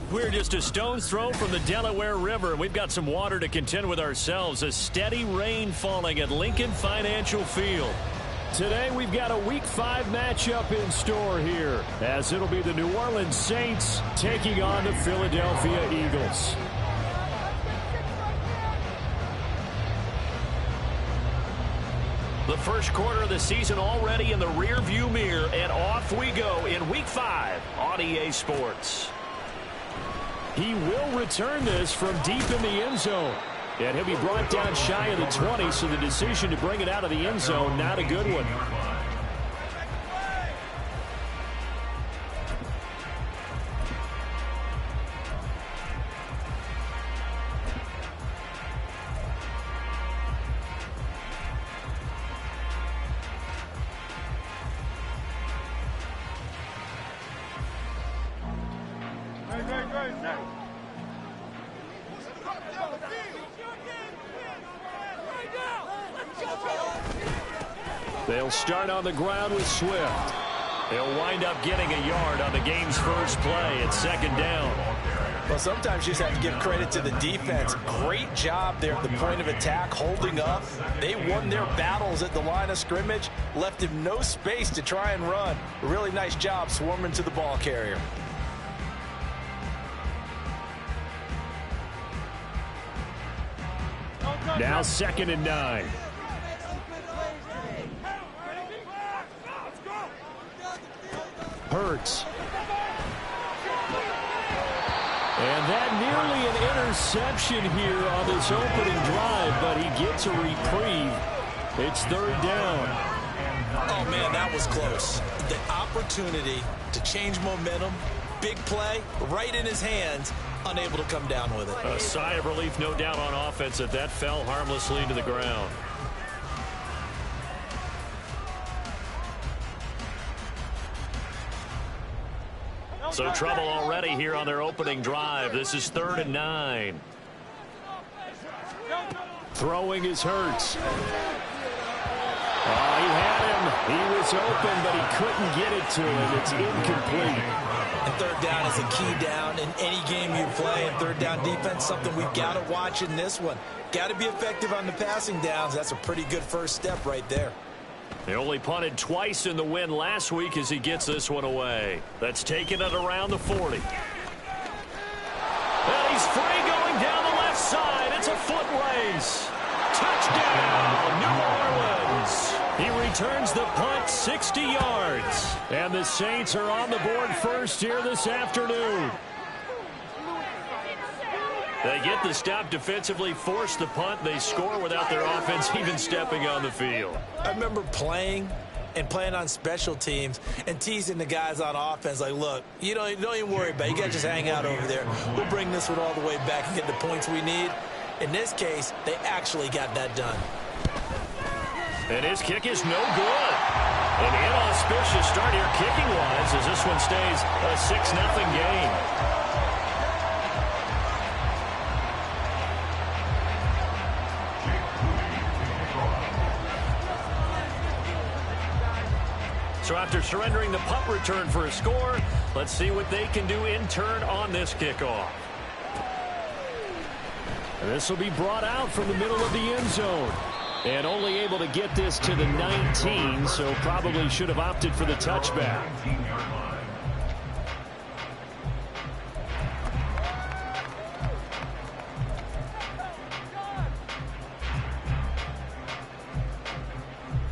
We're just a stone's throw from the Delaware River. We've got some water to contend with ourselves. A steady rain falling at Lincoln Financial Field. Today we've got a Week 5 matchup in store here, as it'll be the New Orleans Saints taking on the Philadelphia Eagles. The first quarter of the season already in the rearview mirror, and off we go in Week 5 on EA Sports. He will return this from deep in the end zone. And he'll be brought down shy of the 20, so the decision to bring it out of the end zone, not a good one. They'll start on the ground with Swift. He'll wind up getting a yard on the game's first play at second down. Well, sometimes you just have to give credit to the defense. Great job there at the point of attack, holding up. They won their battles at the line of scrimmage, left him no space to try and run. A really nice job swarming to the ball carrier. Now 2nd and 9. Hurts. And that nearly an interception here on this opening drive, but he gets a reprieve. It's 3rd down. Oh, man, that was close. The opportunity to change momentum, big play, right in his hands, unable to come down with it. A sigh of relief, no doubt, on offense that fell harmlessly to the ground. So trouble already here on their opening drive. This is 3rd and 9. Throwing is Hurts. Oh, he had him. He was open, but he couldn't get it to him. It's incomplete. And 3rd down is a key down in any game you play. And 3rd down defense, something we've got to watch in this one. Got to be effective on the passing downs. That's a pretty good first step right there. They only punted twice in the win last week as he gets this one away. That's taken it around the 40. And he's free going down the left side. It's a foot race. Touchdown, New Orleans. He returns the punt 60 yards. And the Saints are on the board first here this afternoon. They get the stop defensively, force the punt. They score without their offense even stepping on the field. I remember playing on special teams and teasing the guys on offense like, look, don't even worry about it. You got to just hang out over there. We'll bring this one all the way back and get the points we need. In this case, they actually got that done. And his kick is no good. An inauspicious start here kicking-wise as this one stays a 6-0 game. So after surrendering the punt return for a score, let's see what they can do in turn on this kickoff. This will be brought out from the middle of the end zone. And only able to get this to the 19, so probably should have opted for the touchback.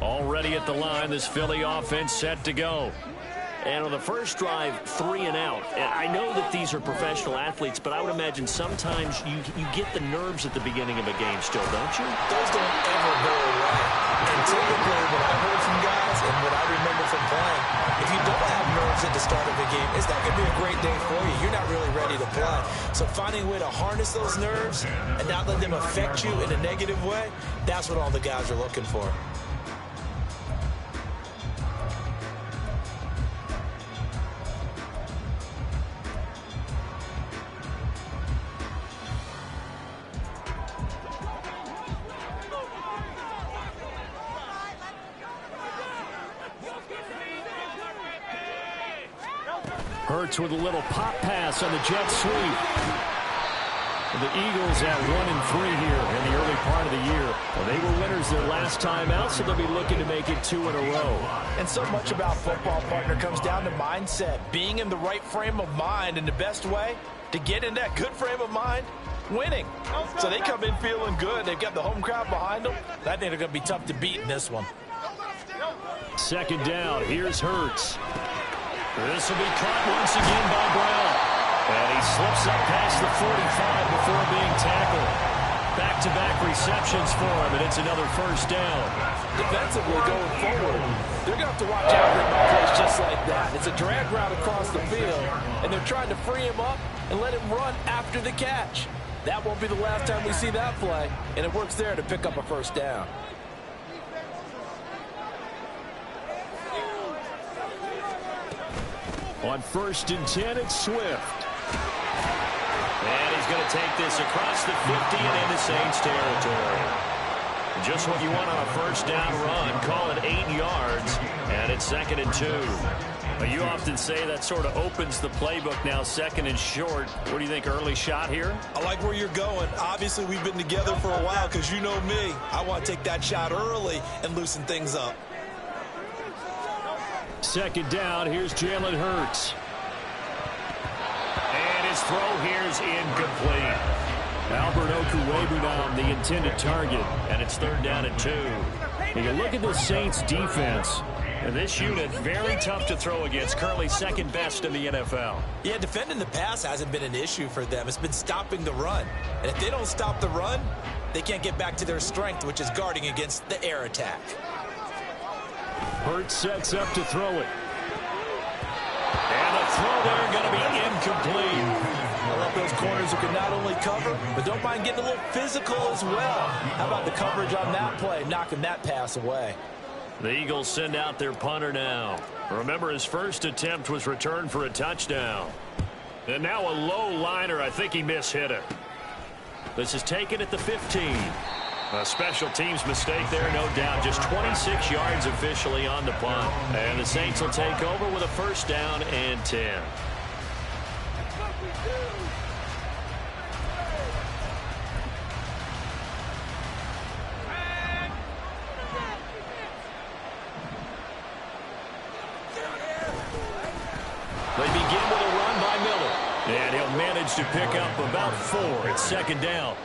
Already at the line, this Philly offense set to go. And on the first drive, 3 and out. And I know that these are professional athletes, but I would imagine sometimes you get the nerves at the beginning of a game still, don't you? Those don't ever go away. And typically, what I've heard from guys and what I remember from playing, if you don't have nerves at the start of a game, it's not going to be a great day for you. You're not really ready to play. So finding a way to harness those nerves and not let them affect you in a negative way, that's what all the guys are looking for. Hurts with a little pop pass on the jet sweep. The Eagles at 1-3 here in the early part of the year. Well, they were winners their last time out, so they'll be looking to make it 2 in a row. And so much about football, partner, comes down to mindset. Being in the right frame of mind, and the best way to get in that good frame of mind, winning. So they come in feeling good. They've got the home crowd behind them. I think they're going to be tough to beat in this one. Second down. Here's Hurts. This will be caught once again by Brown. And he slips up past the 45 before being tackled. Back-to-back receptions for him, and it's another first down. Defensively going forward, they're going to have to watch out for plays just like that. It's a drag route across the field, and they're trying to free him up and let him run after the catch. That won't be the last time we see that play, and it works there to pick up a first down. On 1st and 10, it's Swift. And he's going to take this across the 50 and into Saints territory. Just what you want on a first down run. Call it 8 yards, and it's 2nd and 2. Well, you often say that sort of opens the playbook now, 2nd and short. What do you think, early shot here? I like where you're going. Obviously, we've been together for a while because you know me. I want to take that shot early and loosen things up. 2nd down, here's Jalen Hurts. And his throw here's incomplete. Albert Okwuebu now the intended target, and it's 3rd down and 2. You can look at the Saints defense. And this unit, very tough to throw against, currently 2nd best in the NFL. Yeah, defending the pass hasn't been an issue for them. It's been stopping the run. And if they don't stop the run, they can't get back to their strength, which is guarding against the air attack. Hurts sets up to throw it. And the throw there going to be incomplete. I love those corners who can not only cover, but don't mind getting a little physical as well. How about the coverage on that play, knocking that pass away? The Eagles send out their punter now. Remember, his first attempt was returned for a touchdown. And now a low liner. I think he mishit it. This is taken at the 15. A special teams mistake there, no doubt. Just 26 yards officially on the punt. And the Saints will take over with a first down and 10. They begin with a run by Miller. And he'll manage to pick up about 4. It's 2nd down.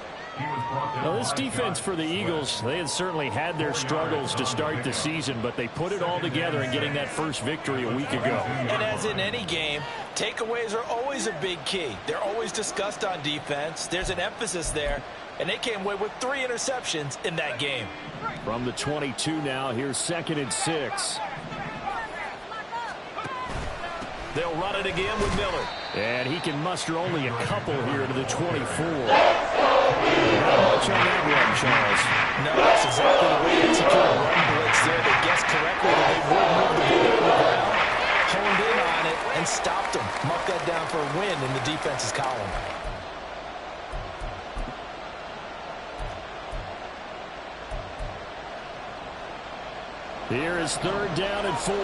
Now, this defense for the Eagles, they had certainly had their struggles to start the season, but they put it all together in getting that first victory a week ago. And as in any game, takeaways are always a big key. They're always discussed on defense. There's an emphasis there, and they came away with 3 interceptions in that game. From the 22 now, here's 2nd and 6. They'll run it again with Miller. And he can muster only a couple here to the 24. Not much on that run, Charles. No, that's exactly the way to execute a run blitz there. They guessed correctly that they would move the ball on the ground, honed in on it, and stopped them. Mark that down for a win in the defense's column. Here is 3rd down and 4.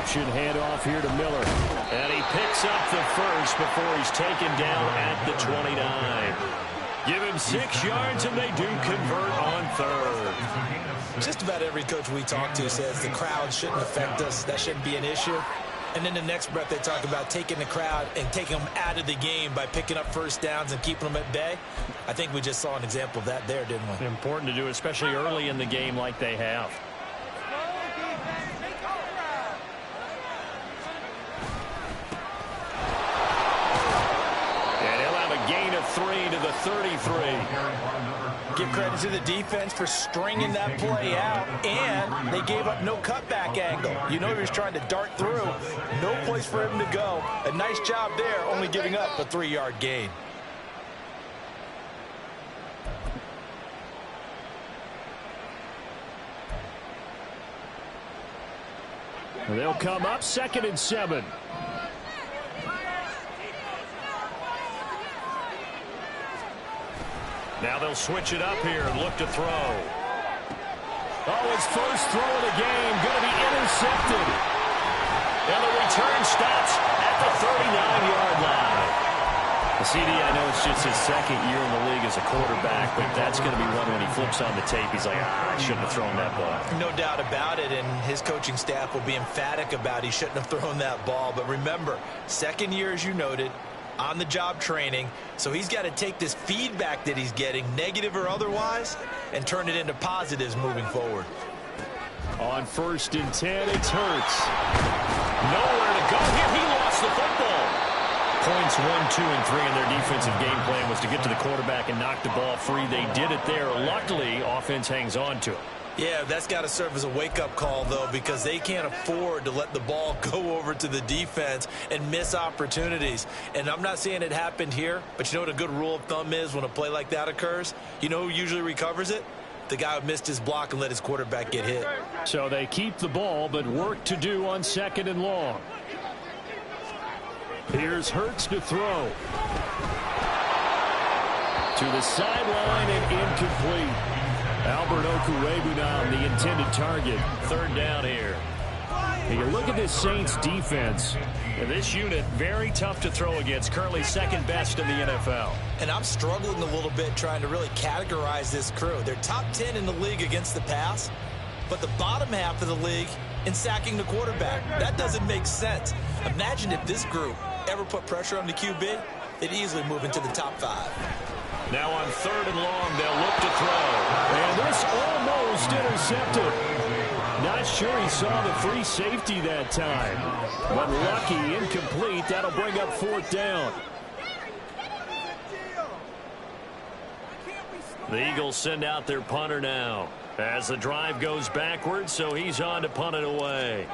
Option handoff here to Miller. And he picks up the first before he's taken down at the 29. Give him 6 yards, and they do convert on 3rd. Just about every coach we talk to says the crowd shouldn't affect us. That shouldn't be an issue. And then the next breath they talk about taking the crowd and taking them out of the game by picking up first downs and keeping them at bay. I think we just saw an example of that there, didn't we? Important to do, especially early in the game like they have. Gain of 3 to the 33. Give credit to the defense for stringing that play out, and they gave up no cutback angle. You know he was trying to dart through. No place for him to go. A nice job there, only giving up a 3-yard gain. They'll come up 2nd and 7. Now they'll switch it up here and look to throw. Oh, his first throw of the game going to be intercepted. And the return stops at the 39-yard line. CD, I know it's just his second year in the league as a quarterback, but that's going to be one when he flips on the tape. He's like, I shouldn't have thrown that ball. No doubt about it, and his coaching staff will be emphatic about he shouldn't have thrown that ball. But remember, second year, as you noted, on-the-job training, so he's got to take this feedback that he's getting, negative or otherwise, and turn it into positives moving forward. On 1st and 10, it's Hurts. Nowhere to go here. He lost the football. Points 1, 2, and 3 in their defensive game plan was to get to the quarterback and knock the ball free. They did it there. Luckily, offense hangs on to it. Yeah, that's got to serve as a wake-up call, though, because they can't afford to let the ball go over to the defense and miss opportunities. And I'm not saying it happened here, but you know what a good rule of thumb is when a play like that occurs? You know who usually recovers it? The guy who missed his block and let his quarterback get hit. So they keep the ball, but work to do on 2nd and long. Here's Hurts to throw. To the sideline and incomplete. Albert Okurebunan, the intended target. 3rd down here. And you look at this Saints defense. And this unit, very tough to throw against. Currently 2nd best in the NFL. And I'm struggling a little bit trying to really categorize this crew. They're top 10 in the league against the pass, but the bottom half of the league in sacking the quarterback. That doesn't make sense. Imagine if this group ever put pressure on the QB, they'd easily move into the top 5. Now on 3rd and long, they'll look to throw. And this almost intercepted. Not sure he saw the free safety that time. But lucky, incomplete. That'll bring up 4th down. The Eagles send out their punter now as the drive goes backwards, so he's on to punt it away.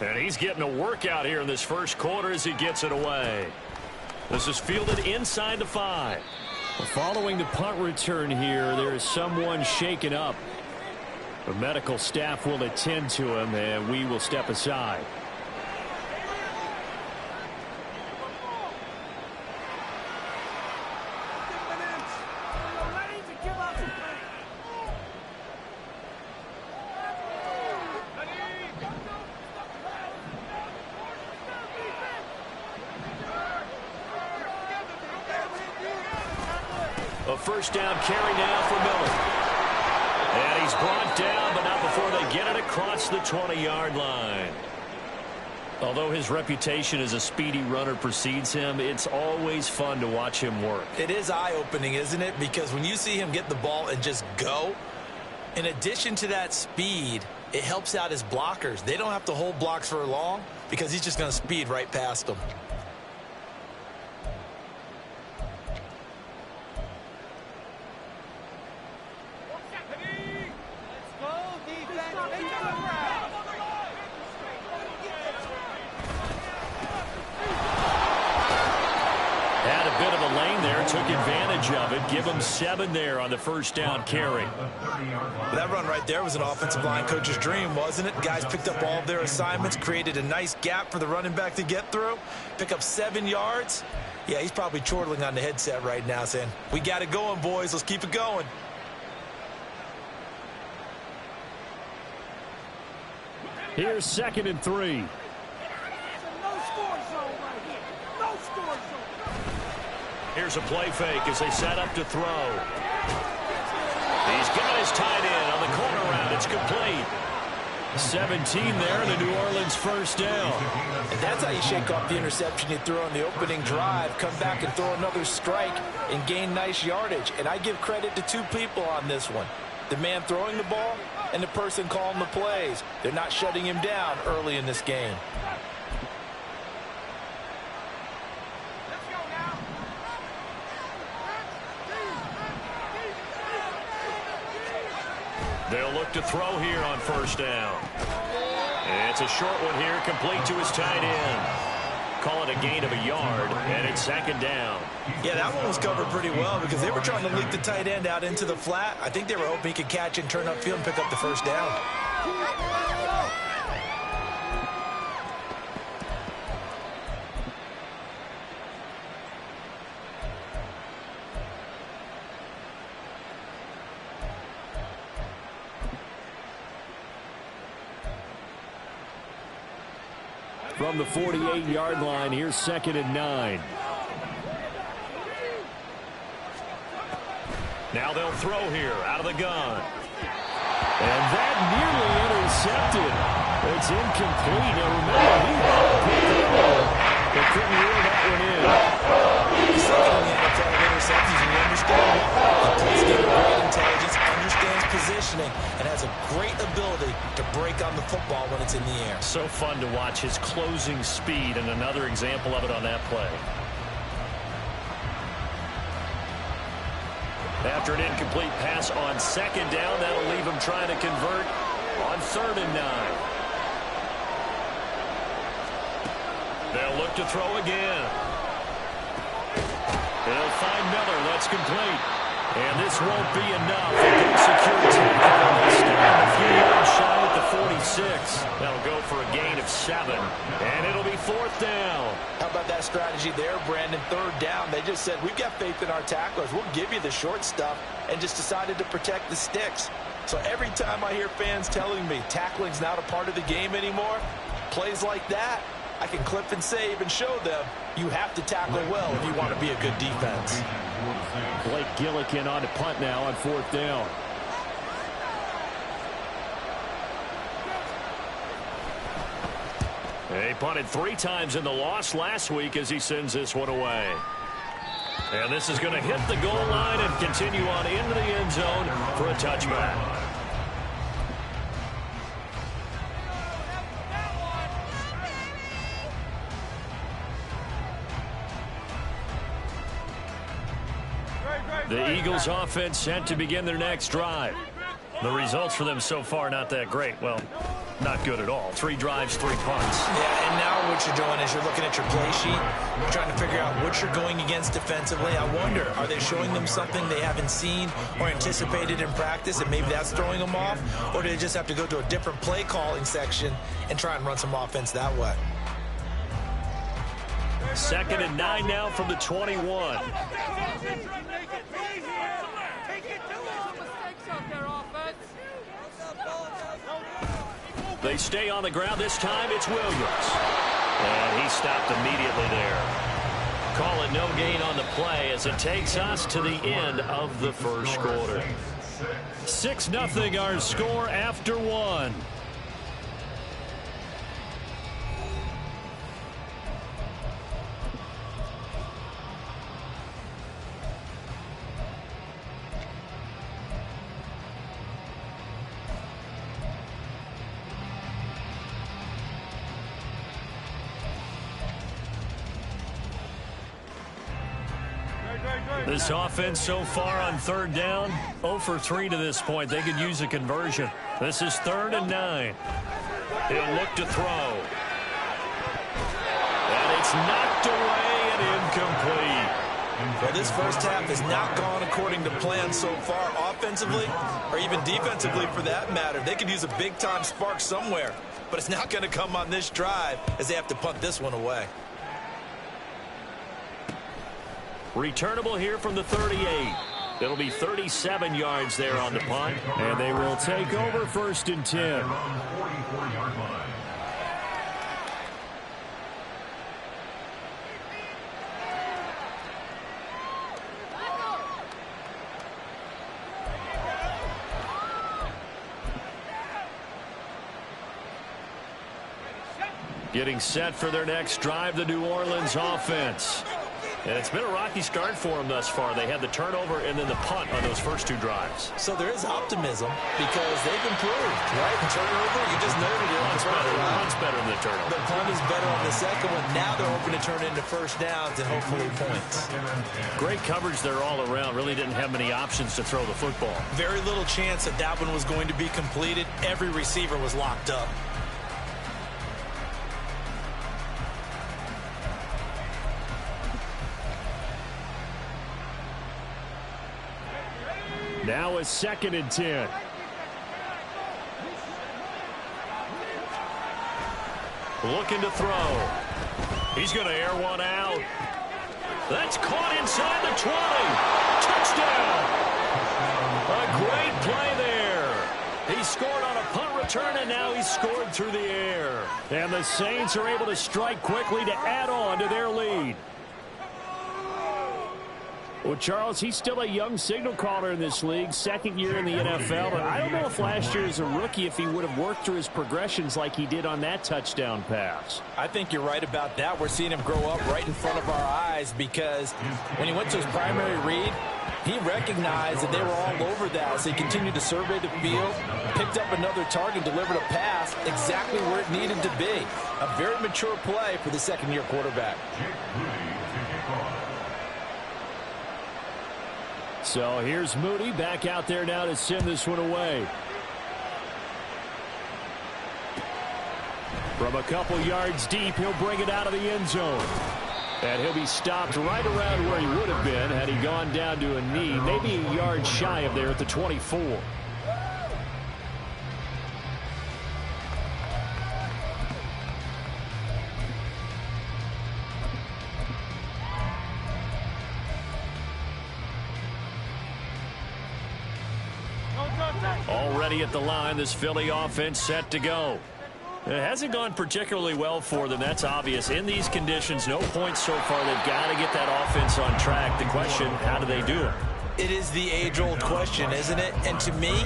And he's getting a workout here in this first quarter as he gets it away. This is fielded inside the 5. Following the punt return here, there is someone shaken up. The medical staff will attend to him, and we will step aside. A 1st down carry now for Miller. And he's brought down, but not before they get it across the 20-yard line. Although his reputation as a speedy runner precedes him, it's always fun to watch him work. It is eye-opening, isn't it? Because when you see him get the ball and just go, in addition to that speed, it helps out his blockers. They don't have to hold blocks for long because he's just going to speed right past them. Took advantage of it. Give him 7 there on the 1st down carry. That run right there was an offensive line coach's dream, wasn't it? Guys picked up all of their assignments, created a nice gap for the running back to get through, pick up 7 yards. Yeah, he's probably chortling on the headset right now saying, we got it going, boys. Let's keep it going. Here's 2nd and 3. Here's a play fake as they set up to throw. He's got his tight end on the corner route. It's complete. 17 there, and a New Orleans 1st down. And that's how you shake off the interception you threw on the opening drive, come back and throw another strike and gain nice yardage. And I give credit to 2 people on this one. The man throwing the ball and the person calling the plays. They're not shutting him down early in this game. They'll look to throw here on 1st down. It's a short one here, complete to his tight end. Call it a gain of a yard, and it's 2nd down. Yeah, that one was covered pretty well because they were trying to leak the tight end out into the flat. I think they were hoping he could catch and turn upfield and pick up the 1st down. from the 48-yard line. Here's 2nd and 9. Now they'll throw here out of the gun. And that nearly intercepted. It's incomplete. Now remember, they couldn't reel that one in. He's looking in the NFL of interceptions, and you understand why. He plays game with great intelligence, understands positioning, and has a great ability to break on the football when it's in the air. So fun to watch his closing speed, and another example of it on that play. After an incomplete pass on 2nd down, that'll leave him trying to convert on 3rd and 9. They'll look to throw again. They'll find Miller. That's complete. And this won't be enough. A good secure tackle. They stand a few yards shy at the 46. That'll go for a gain of 7. And it'll be 4th down. How about that strategy there, Brandon? 3rd down. They just said, we've got faith in our tacklers. We'll give you the short stuff, and just decided to protect the sticks. So every time I hear fans telling me tackling's not a part of the game anymore, plays like that, I can clip and save and show them you have to tackle well if you want to be a good defense. Blake Gillikin on to punt now on 4th down. He punted 3 times in the loss last week as he sends this one away. And this is going to hit the goal line and continue on into the end zone for a touchback. The Eagles offense set to begin their next drive. The results for them so far not that great. Well, not good at all. 3 drives, 3 punts. Yeah, and now what you're doing is you're looking at your play sheet. You're trying to figure out what you're going against defensively. I wonder, are they showing them something they haven't seen or anticipated in practice, and maybe that's throwing them off? Or do they just have to go to a different play calling section and try and run some offense that way? 2nd and 9 now from the 21. They stay on the ground. This time it's Williams. And he stopped immediately there. Call it no gain on the play as it takes us to the end of the first quarter. 6-0 our score after 1. This offense so far on 3rd down, 0 for 3 to this point. They could use a conversion. This is 3rd and 9. He'll look to throw. And it's knocked away and incomplete. Well, this first half has not gone according to plan so far, offensively or even defensively for that matter. They could use a big-time spark somewhere, but it's not going to come on this drive as they have to punt this one away. Returnable here from the 38. It'll be 37 yards there on the punt, and they will take over 1st and 10. Getting set for their next drive, the New Orleans offense. And it's been a rocky start for them thus far. They had the turnover and then the punt on those first 2 drives. So there is optimism because they've improved, right? Turnover, you just noted it. Punt's better than the turnover. The punt is better on the second one. Now they're hoping to turn into first downs and hopefully points. Great coverage there all around. Really didn't have many options to throw the football. Very little chance that that one was going to be completed. Every receiver was locked up. Now a 2nd and 10. Looking to throw. He's going to air one out. That's caught inside the 20. Touchdown. A great play there. He scored on a punt return, and now he's scored through the air. And the Saints are able to strike quickly to add on to their lead. Well, Charles, he's still a young signal caller in this league, second year in the NFL. But I don't know if last year as a rookie, if he would have worked through his progressions like he did on that touchdown pass. I think you're right about that. We're seeing him grow up right in front of our eyes because when he went to his primary read, he recognized that they were all over that. So he continued to survey the field, picked up another target, delivered a pass exactly where it needed to be. A very mature play for the second-year quarterback. So here's Moody back out there now to send this one away. From a couple yards deep, he'll bring it out of the end zone. And he'll be stopped right around where he would have been had he gone down to a knee, maybe a yard shy of there at the 24. Already at the line, this Philly offense set to go. It hasn't gone particularly well for them, that's obvious. In these conditions, no points so far. They've got to get that offense on track. The question, how do they do it? It is the age-old question, isn't it? And to me,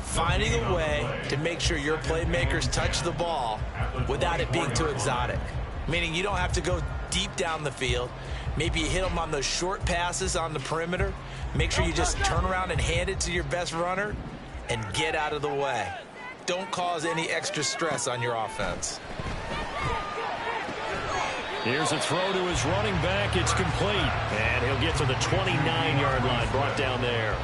finding a way to make sure your playmakers touch the ball without it being too exotic. Meaning you don't have to go deep down the field. Maybe you hit them on those short passes on the perimeter. Make sure you just turn around and hand it to your best runner and get out of the way. Don't cause any extra stress on your offense. Here's a throw to his running back. It's complete. And he'll get to the 29-yard line, brought down there.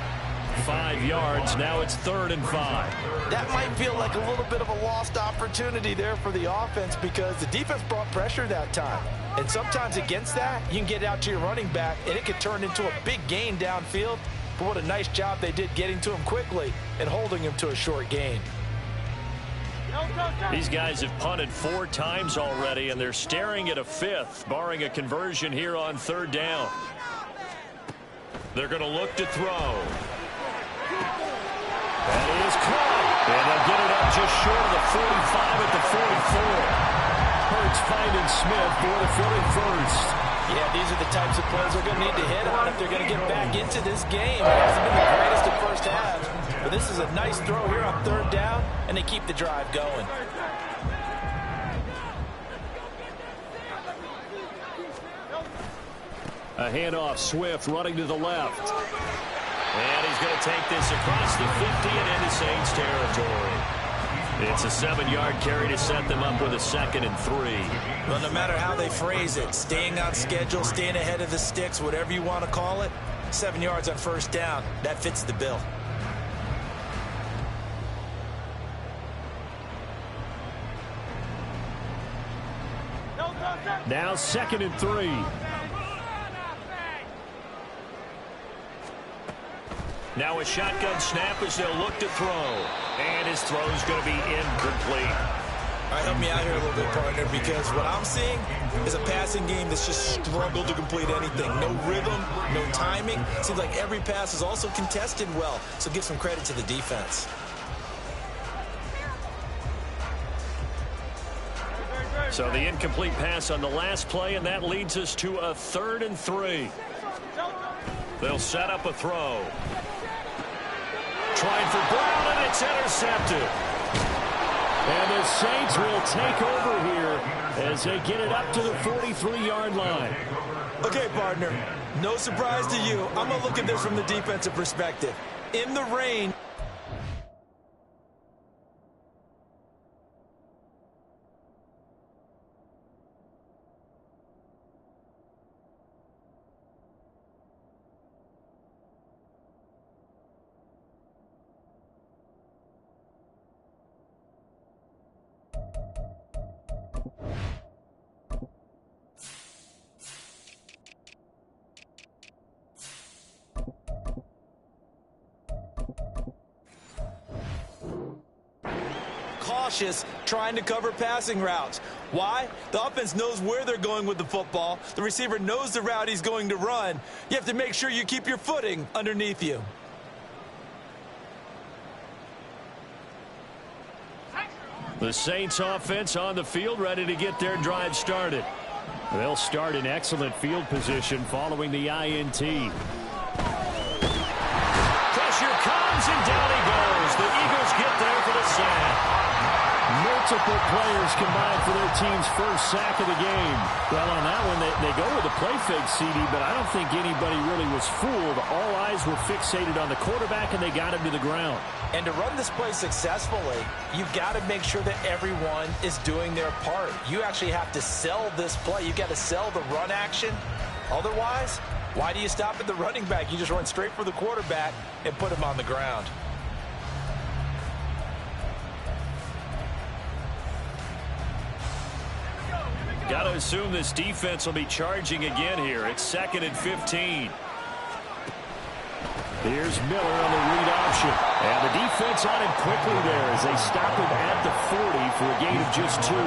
5 yards. Now it's 3rd and 5. That might feel like a little bit of a lost opportunity there for the offense because the defense brought pressure that time. And sometimes against that, you can get out to your running back, and it could turn into a big gain downfield. But what a nice job they did getting to him quickly and holding him to a short gain. These guys have punted 4 times already, and they're staring at a 5th, barring a conversion here on 3rd down. They're going to look to throw. That is caught. And they'll get it up just short of the 45 at the 44. Hurts finding Smith for the Philly first. Yeah, these are the types of plays they're going to need to hit on if they're going to get back into this game. It hasn't been the greatest of first halves, but this is a nice throw here on 3rd down, and they keep the drive going. A handoff, Swift running to the left. And he's going to take this across the 50 and into Saints territory. It's a 7-yard carry to set them up with a 2nd and 3. Well, no matter how they phrase it, staying on schedule, staying ahead of the sticks, whatever you want to call it, 7 yards on 1st down, that fits the bill. Now 2nd and 3. Now a shotgun snap as they'll look to throw. And his throw's going to be incomplete. All right, help me out here a little bit, partner, because what I'm seeing is a passing game that's just struggled to complete anything. No rhythm, no timing. Seems like every pass is also contested well, so give some credit to the defense. So the incomplete pass on the last play, and that leads us to a 3rd and 3. They'll set up a throw. Trying for Brown, and it's intercepted. And the Saints will take over here as they get it up to the 43-yard line. Okay, partner, no surprise to you. I'm going to look at this from the defensive perspective. In the rain. Cautious, trying to cover passing routes. Why? The offense knows where they're going with the football. The receiver knows the route he's going to run. You have to make sure you keep your footing underneath you. The Saints offense on the field, ready to get their drive started. They'll start in excellent field position following the INT. Pressure comes, and down he goes. The Eagles get there for the sack. Multiple players combined for their team's first sack of the game. Well, on that one, they go with a play fake, CD, but I don't think anybody really was fooled. All eyes were fixated on the quarterback, and they got him to the ground. And to run this play successfully, you've got to make sure that everyone is doing their part. You actually have to sell this play. You've got to sell the run action. Otherwise, why do you stop at the running back? You just run straight for the quarterback and put him on the ground. Got to assume this defense will be charging again here. It's 2nd and 15. Here's Miller on the read option. And the defense on him quickly there as they stop him at the 40 for a gain of just 2. When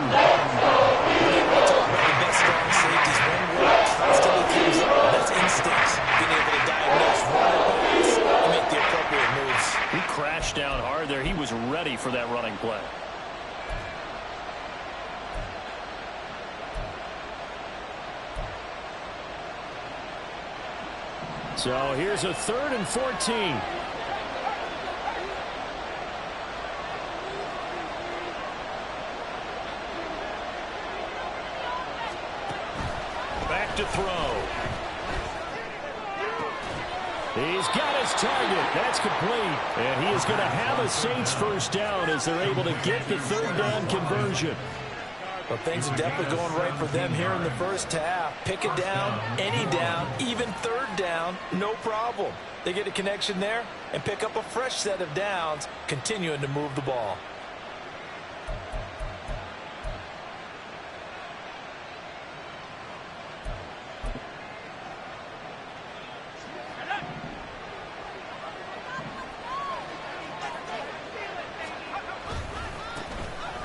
you want to talk about the best strong safeties, one word constantly comes up. That's instincts. Being able to diagnose run and pass and make the appropriate moves. He crashed down hard there. He was ready for that running play. So here's a 3rd and 14. Back to throw. He's got his target. That's complete. And he is going to have a Saints first down as they're able to get the 3rd down conversion. Well, things are definitely going right for them here in the first half. Pick it down, any down, even 3rd down, no problem. They get a connection there and pick up a fresh set of downs, continuing to move the ball.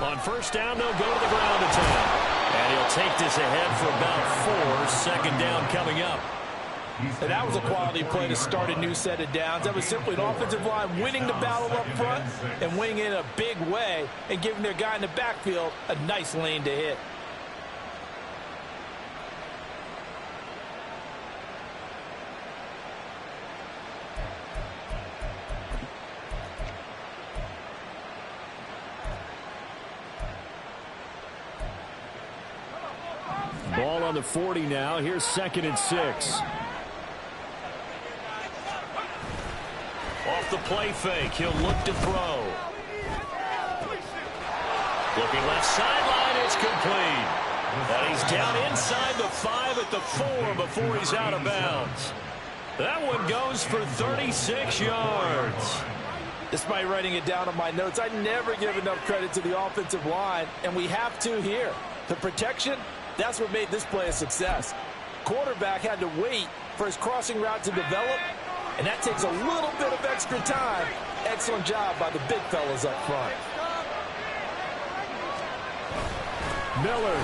On first down, they'll go to the ground attack. And he'll take this ahead for about 4. 2nd down coming up. And that was a quality play to start a new set of downs. That was simply an offensive line winning the battle up front and winning it in a big way and giving their guy in the backfield a nice lane to hit. Ball on the 40 now. Here's 2nd and 6. Off the play fake. He'll look to throw. Looking left sideline. It's complete. And he's down inside the 5 at the 4 before he's out of bounds. That one goes for 36 yards. Despite writing it down on my notes, I never give enough credit to the offensive line, and we have to here. The protection, that's what made this play a success. Quarterback had to wait for his crossing route to develop, and that takes a little bit of extra time. Excellent job by the big fellas up front. Miller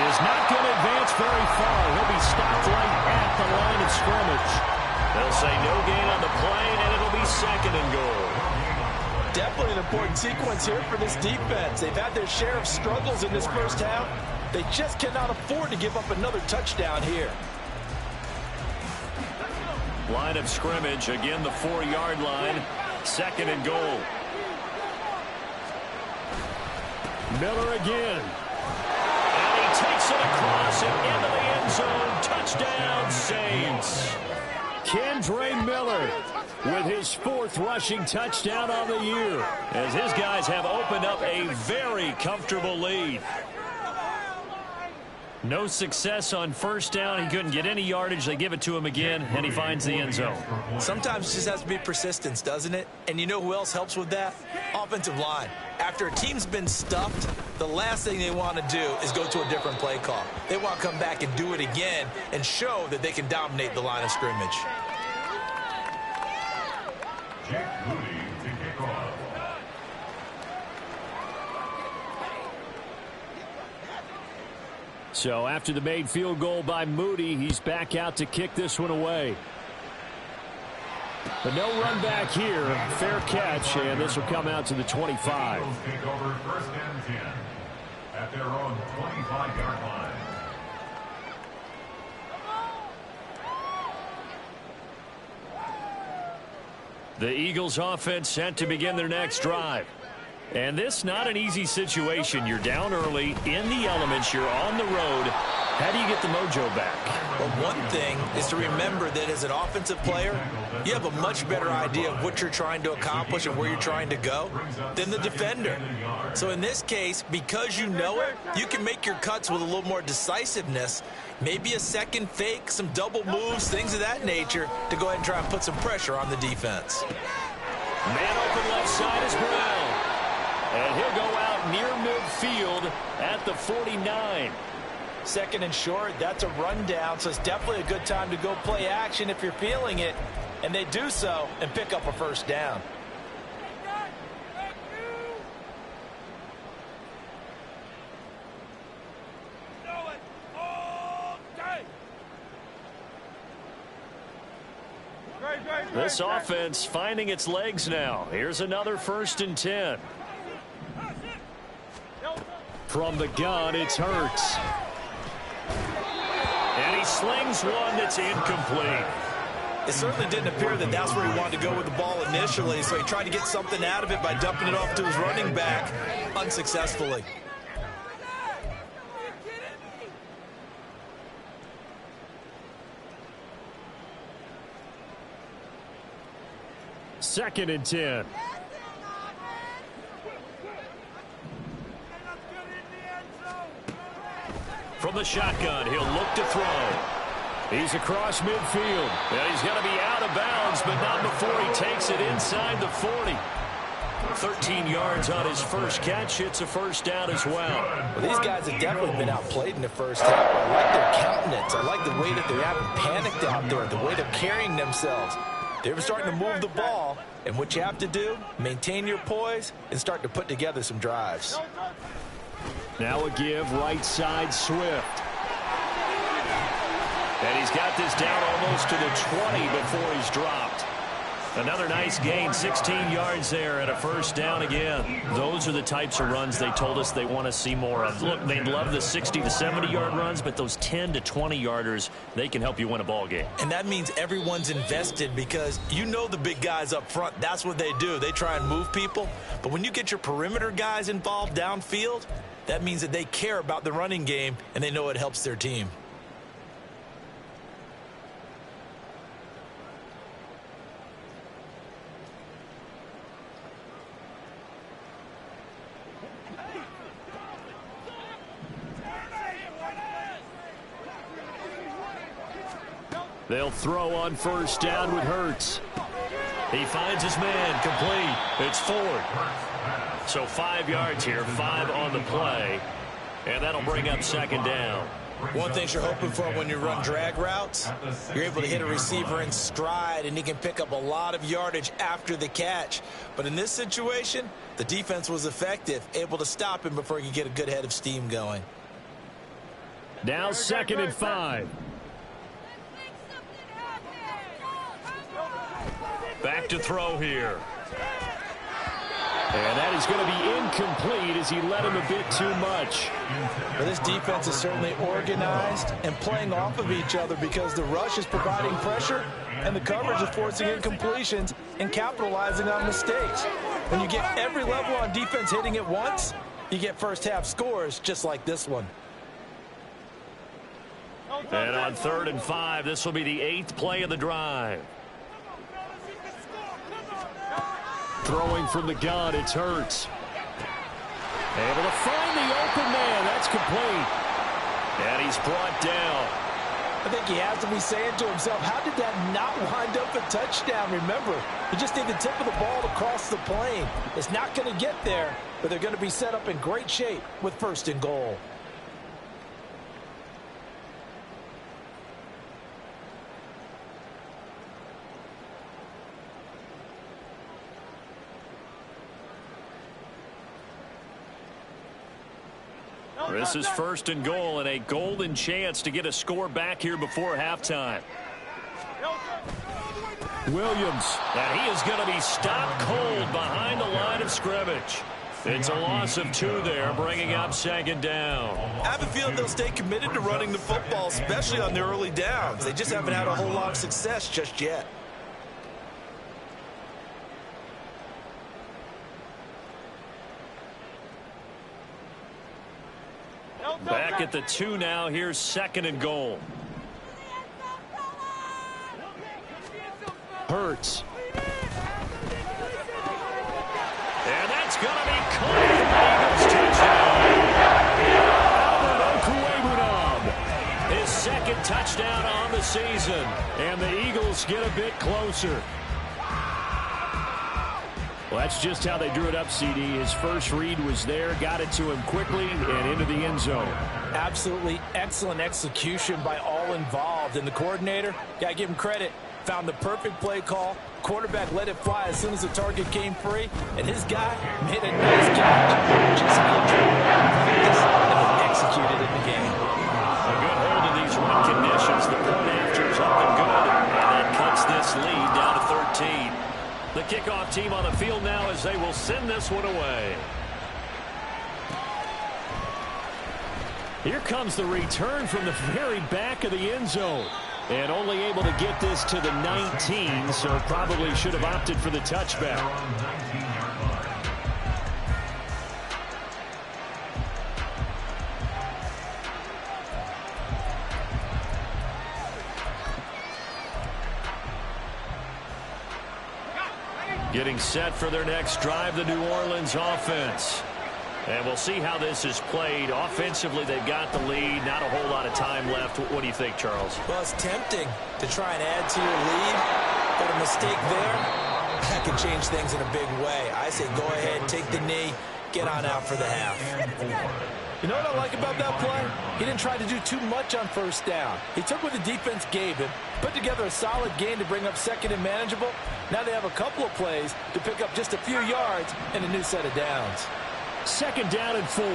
is not going to advance very far. He'll be stopped right at the line of scrimmage. They'll say no gain on the play, and it'll be 2nd and goal. Definitely an important sequence here for this defense. They've had their share of struggles in this first half. They just cannot afford to give up another touchdown here. Line of scrimmage, again the 4-yard line. 2nd and goal. Miller again. And he takes it across and into the end zone. Touchdown, Saints. Kendre Miller with his 4th rushing touchdown on the year as his guys have opened up a very comfortable lead. No success on first down. He couldn't get any yardage. They give it to him again, and he finds the end zone. Sometimes it just has to be persistence, doesn't it? And you know who else helps with that? Offensive line. After a team's been stuffed, the last thing they want to do is go to a different play call. They want to come back and do it again and show that they can dominate the line of scrimmage. So after the made field goal by Moody, he's back out to kick this one away. But no run back here. Fair catch, and this will come out to the 25. Eagles take over 1st and 10 at their own 25-yard line. The Eagles offense set to begin their next drive. And this not an easy situation. You're down early, in the elements, you're on the road. How do you get the mojo back? Well, one thing is to remember that as an offensive player, you have a much better idea of what you're trying to accomplish and where you're trying to go than the defender. So in this case, because you know it, you can make your cuts with a little more decisiveness, maybe a second fake, some double moves, things of that nature, to go ahead and try and put some pressure on the defense. Man open left side is Brown. And he'll go out near midfield at the 49. Second and short, that's a rundown, so it's definitely a good time to go play action if you're feeling it. And they do so and pick up a first down. This offense finding its legs now. Here's another 1st and 10. From the gun, it's Hurts. And he slings one that's incomplete. It certainly didn't appear that that's where he wanted to go with the ball initially, so he tried to get something out of it by dumping it off to his running back unsuccessfully. Second and 10. From the shotgun, he'll look to throw. He's across midfield. And he's going to be out of bounds, but not before he takes it inside the 40. 13 yards on his first catch. It's a first down as well. These guys have definitely been outplayed in the first half. I like their countenance. I like the way that they haven't panicked out there, the way they're carrying themselves. They're starting to move the ball, and what you have to do, maintain your poise and start to put together some drives. Now a give right side Swift. And he's got this down almost to the 20 before he's dropped. Another nice gain, 16 yards there and a first down again. Those are the types of runs they told us they want to see more of. Look, they love the 60 to 70-yard runs, but those 10 to 20-yarders, they can help you win a ball game. And that means everyone's invested because you know the big guys up front, that's what they do. They try and move people. But when you get your perimeter guys involved downfield, that means that they care about the running game and they know it helps their team. They'll throw on first down with Hurts. He finds his man, complete. It's Ford. So 5 yards here, 5 on the play. And that'll bring up second down. One thing you're hoping for when you run drag routes, you're able to hit a receiver in stride, and he can pick up a lot of yardage after the catch. But in this situation, the defense was effective, able to stop him before he could get a good head of steam going. Now 2nd and 5. Back to throw here. And that is going to be incomplete as he led him a bit too much. Well, this defense is certainly organized and playing off of each other because the rush is providing pressure and the coverage is forcing incompletions and capitalizing on mistakes. When you get every level on defense hitting at once, you get first half scores just like this one. And on 3rd and 5, this will be the 8th play of the drive. Throwing from the gun, it's Hurts. Able to find the open man. That's complete. And he's brought down. I think he has to be saying to himself, how did that not wind up a touchdown? Remember, you just need the tip of the ball to cross the plane. It's not going to get there, but they're going to be set up in great shape with 1st and goal. This is 1st and goal and a golden chance to get a score back here before halftime. Williams. And he is going to be stopped cold behind the line of scrimmage. It's a loss of 2 there, bringing up second down. I have a feeling they'll stay committed to running the football, especially on the early downs. They just haven't had a whole lot of success just yet. Back at the 2 now. Here's second and goal. Hurts. And that's going to be caught for the Eagles touchdown. Albert Okwuegbunam, his second touchdown on the season. And the Eagles get a bit closer. Well, that's just how they drew it up, CD. His first read was there, got it to him quickly, and into the end zone. Absolutely excellent execution by all involved. And the coordinator, got to give him credit, found the perfect play call. Quarterback let it fly as soon as the target came free, and his guy made a nice catch. Just practice and then executed in the game. A good hold in these run conditions. The point after is up and good, and that cuts this lead down to 13. The kickoff team on the field now as they will send this one away. Here comes the return from the very back of the end zone. And only able to get this to the 19, so probably should have opted for the touchback. Getting set for their next drive, the New Orleans offense. And we'll see how this is played. Offensively, they've got the lead. Not a whole lot of time left. What do you think, Charles? Well, it's tempting to try and add to your lead, but a mistake there, that can change things in a big way. I say go ahead, take the knee, get on out for the half. You know what I like about that play? He didn't try to do too much on first down. He took what the defense gave him, put together a solid game to bring up second and manageable. Now they have a couple of plays to pick up just a few yards and a new set of downs. Second down and 4.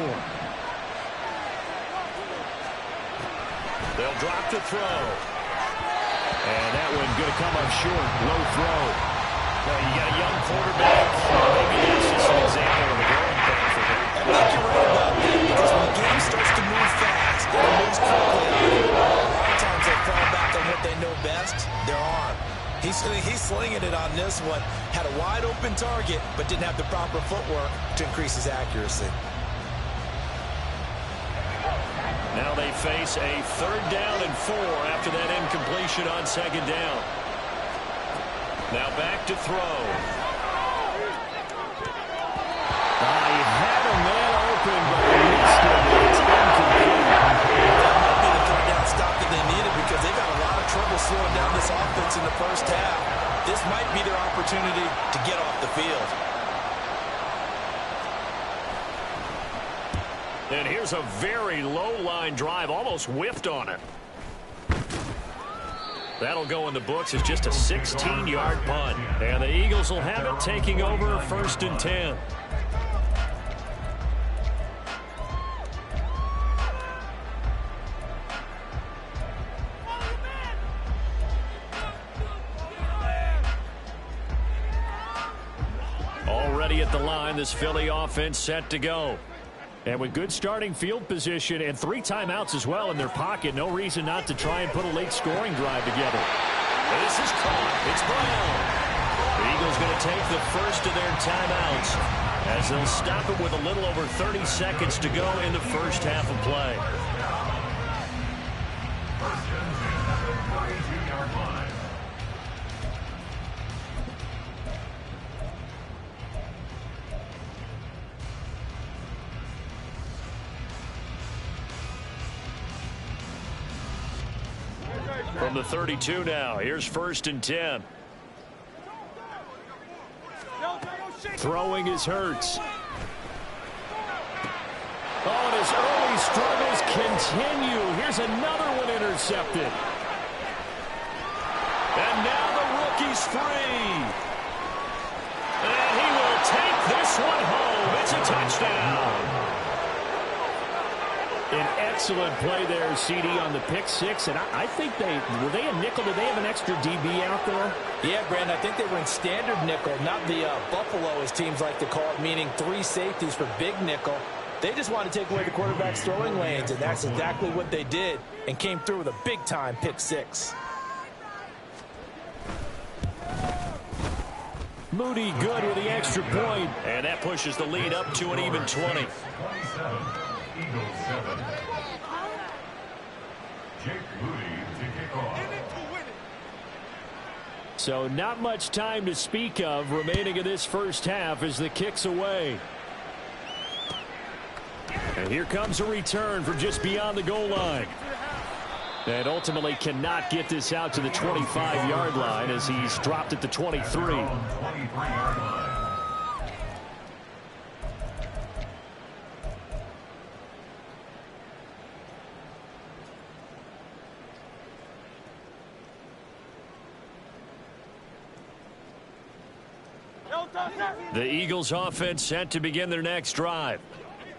They'll drop to throw. And that one going to come up short. Low throw. Well, you got a young quarterback. Maybe that's just an example of a growing pain for him. I think you're right about that, because when the game starts to move fast, it moves quickly. A lot of times they fall back on what they know best, their arm. He's slinging it on this one. Had a wide open target, but didn't have the proper footwork to increase his accuracy. Now they face a third down and 4 after that incompletion on second down. Now back to throw. He had a man open, but he missed it. It's incomplete. That might be the third down stop that they needed, because they've had a lot of trouble slowing down this offense in the first half. This might be their opportunity to get off the field. And here's a very low-line drive, almost whiffed on it. That'll go in the books as just a 16-yard punt. And the Eagles will have it, taking over first and 10. Already at the line, this Philly offense set to go. And with good starting field position and 3 timeouts as well in their pocket, no reason not to try and put a late scoring drive together. This is caught. It's Brown. The Eagles going to take the first of their timeouts as they'll stop it with a little over 30 seconds to go in the first half of play. From the 32 now, here's first and 10. Throwing is Hurts. Oh, and his early struggles continue. Here's another one intercepted. And now the rookie's free. And he will take this one home. It's a touchdown. An excellent play there, CD, on the pick six. And I think were they a nickel? Did they have an extra DB out there? Yeah, Brandon, I think they were in standard nickel, not the Buffalo, as teams like to call it, meaning 3 safeties for big nickel. They just wanted to take away the quarterback's throwing lanes, and that's exactly what they did, and came through with a big-time pick six. Moody good with the extra point, and that pushes the lead up to an even 20. 27, Eagles 7. Jake Moody to kick off. So not much time to speak of remaining in this first half as the kick's away. And here comes a return from just beyond the goal line. And ultimately cannot get this out to the 25-yard line as he's dropped at the 23. The Eagles offense set to begin their next drive.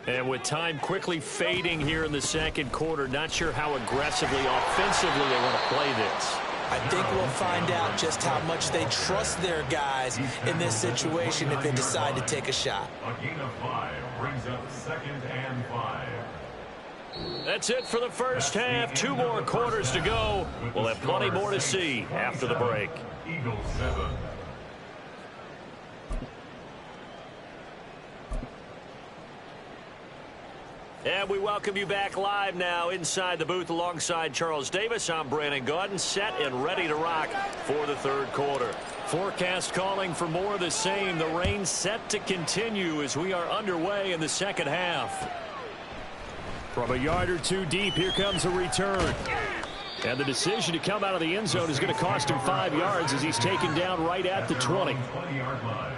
And with time quickly fading here in the second quarter, not sure how aggressively, offensively they want to play this. I think we'll find out just how much they trust their guys in this situation if they decide to take a shot. A gain of 5 brings up 2nd and 5. That's it for the first half. 2 more quarters to go. We'll have plenty more to see after the break. Eagles 7. And we welcome you back live now inside the booth alongside Charles Davis. I'm Brandon Gaudin, set and ready to rock for the third quarter. Forecast calling for more of the same. The rain set to continue as we are underway in the second half. From a yard or 2 deep, here comes a return. And the decision to come out of the end zone is going to cost him 5 yards as he's taken down right at the 20. 20-yard line.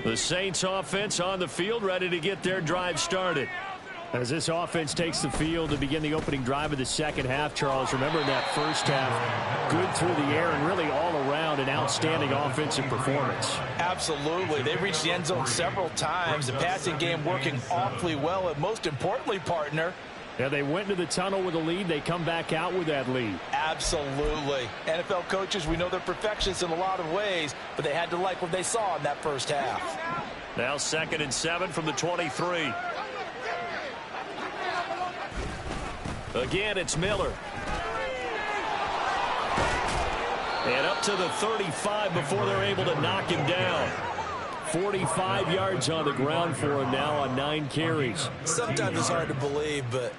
The Saints offense on the field, ready to get their drive started. As this offense takes the field to begin the opening drive of the second half, Charles, remember in that first half, good through the air and really all around an outstanding offensive performance. Absolutely. They reached the end zone several times. The passing game working awfully well, and most importantly, partner, yeah, they went into the tunnel with a lead. They come back out with that lead. Absolutely. NFL coaches, we know they're perfectionists in a lot of ways, but they had to like what they saw in that first half. Now 2nd and 7 from the 23. Again, it's Miller. And up to the 35 before they're able to knock him down. 45 yards on the ground for him now on 9 carries. Sometimes it's hard to believe, but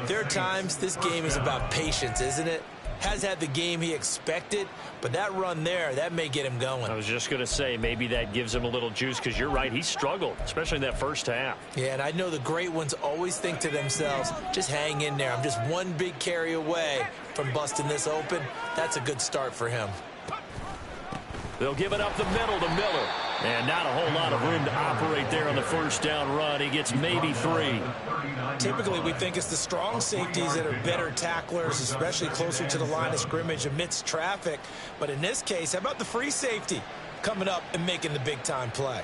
there are times this game is about patience, isn't it? Has had the game he expected, but that run there, that may get him going. I was just going to say, maybe that gives him a little juice, because you're right, he struggled, especially in that first half. Yeah, and I know the great ones always think to themselves, just hang in there. I'm just one big carry away from busting this open. That's a good start for him. They'll give it up the middle to Miller. And not a whole lot of room to operate there on the first down run. He gets maybe 3. Typically, we think it's the strong safeties that are better tacklers, especially closer to the line of scrimmage amidst traffic. But in this case, how about the free safety coming up and making the big-time play?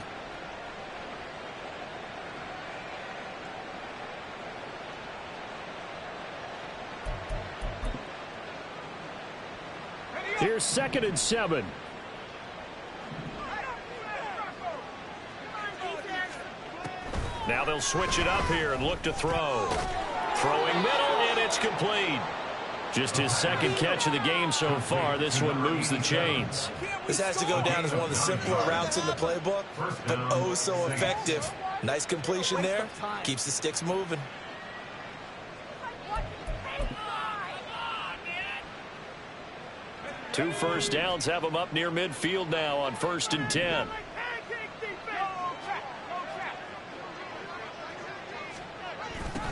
Here's 2nd and 7. Now they'll switch it up here and look to throw. Throwing middle, and it's complete. Just his 2nd catch of the game so far. This one moves the chains. This has to go down as one of the simpler routes in the playbook, but oh so effective. Nice completion there. Keeps the sticks moving. Two first downs have him up near midfield now on 1st and 10.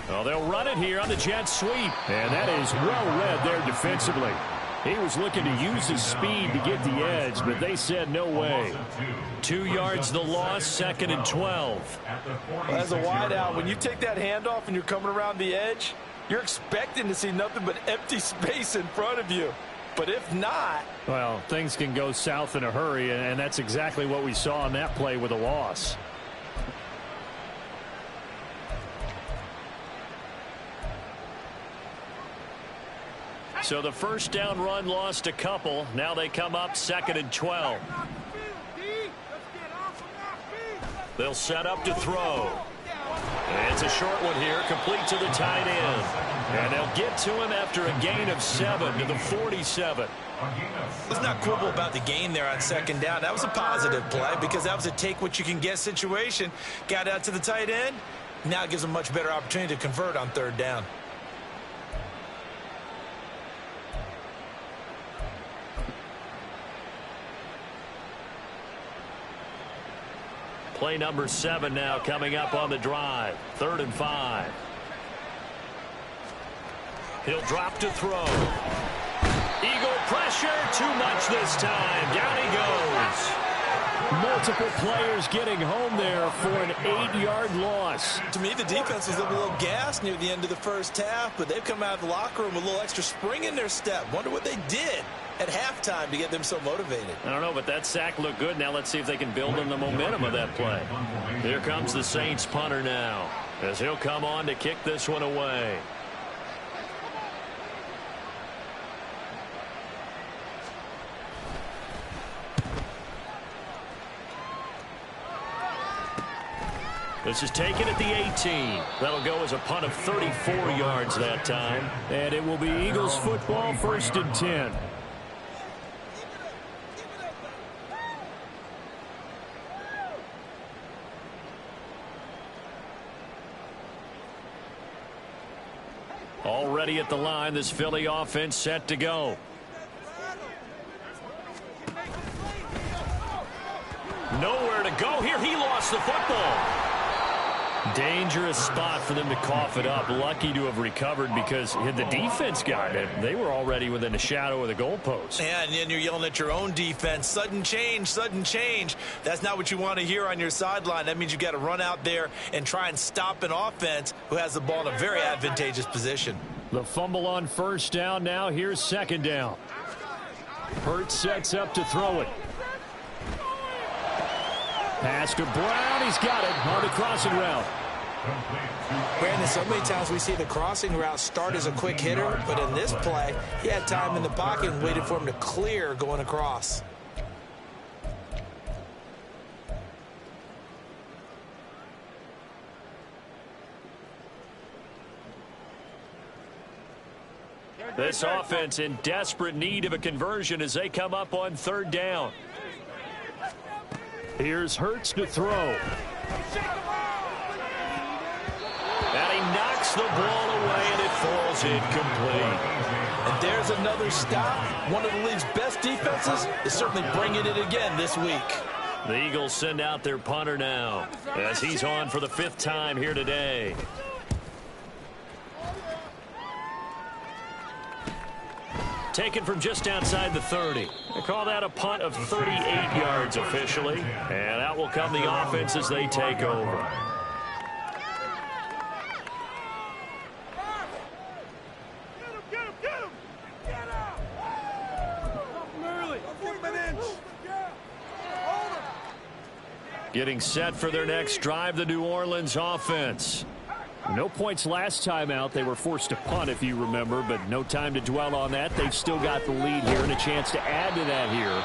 Well, they'll run it here on the jet sweep. And that is well read there defensively. He was looking to use his speed to get the edge, but they said no way. 2 yards the loss, 2nd and 12. Well, as a wideout, when you take that handoff and you're coming around the edge, you're expecting to see nothing but empty space in front of you. But if not... well, things can go south in a hurry, and that's exactly what we saw on that play with a loss. So the first down run lost a couple. Now they come up 2nd and 12. They'll set up to throw. And it's a short one here, complete to the tight end. And they'll get to him after a gain of 7 to the 47. Let's not quibble about the gain there on 2nd down. That was a positive play because that was a take-what-you-can-get situation. Got out to the tight end. Now it gives them a much better opportunity to convert on 3rd down. Play number 7 now coming up on the drive. 3rd and 5. He'll drop to throw. Eagle pressure, too much this time. Down he goes. Multiple players getting home there for an 8-yard loss. To me, the defense was a little gassed near the end of the first half, but they've come out of the locker room with a little extra spring in their step. Wonder what they did at halftime to get them so motivated. I don't know, but that sack looked good. Now let's see if they can build on the momentum of that play. Here comes the Saints punter now, as he'll come on to kick this one away. This is taken at the 18. That'll go as a punt of 34 yards that time. And it will be Eagles football, 1st and 10. Already at the line, this Philly offense set to go. Nowhere to go here. He lost the football. Dangerous spot for them to cough it up. Lucky to have recovered because had the defense got it, they were already within the shadow of the goalpost. Yeah, and then you're yelling at your own defense. Sudden change, sudden change. That's not what you want to hear on your sideline. That means you've got to run out there and try and stop an offense who has the ball in a very advantageous position. The fumble on 1st down. Now here's 2nd down. Hurts sets up to throw it. Pass to Brown. He's got it on the crossing route. Brandon, so many times we see the crossing route start as a quick hitter, but in this play, he had time in the pocket and waited for him to clear going across. This offense in desperate need of a conversion as they come up on 3rd down. Here's Hurts to throw. And he knocks the ball away, and it falls incomplete. And there's another stop. One of the league's best defenses is certainly bringing it again this week. The Eagles send out their punter now as he's on for the 5th time here today. Taken from just outside the 30. They call that a punt of 38 yards officially. And out will come the offense as they take over. Getting set for their next drive, the New Orleans offense. No points last time out. They were forced to punt, if you remember, but no time to dwell on that. They've still got the lead here and a chance to add to that here.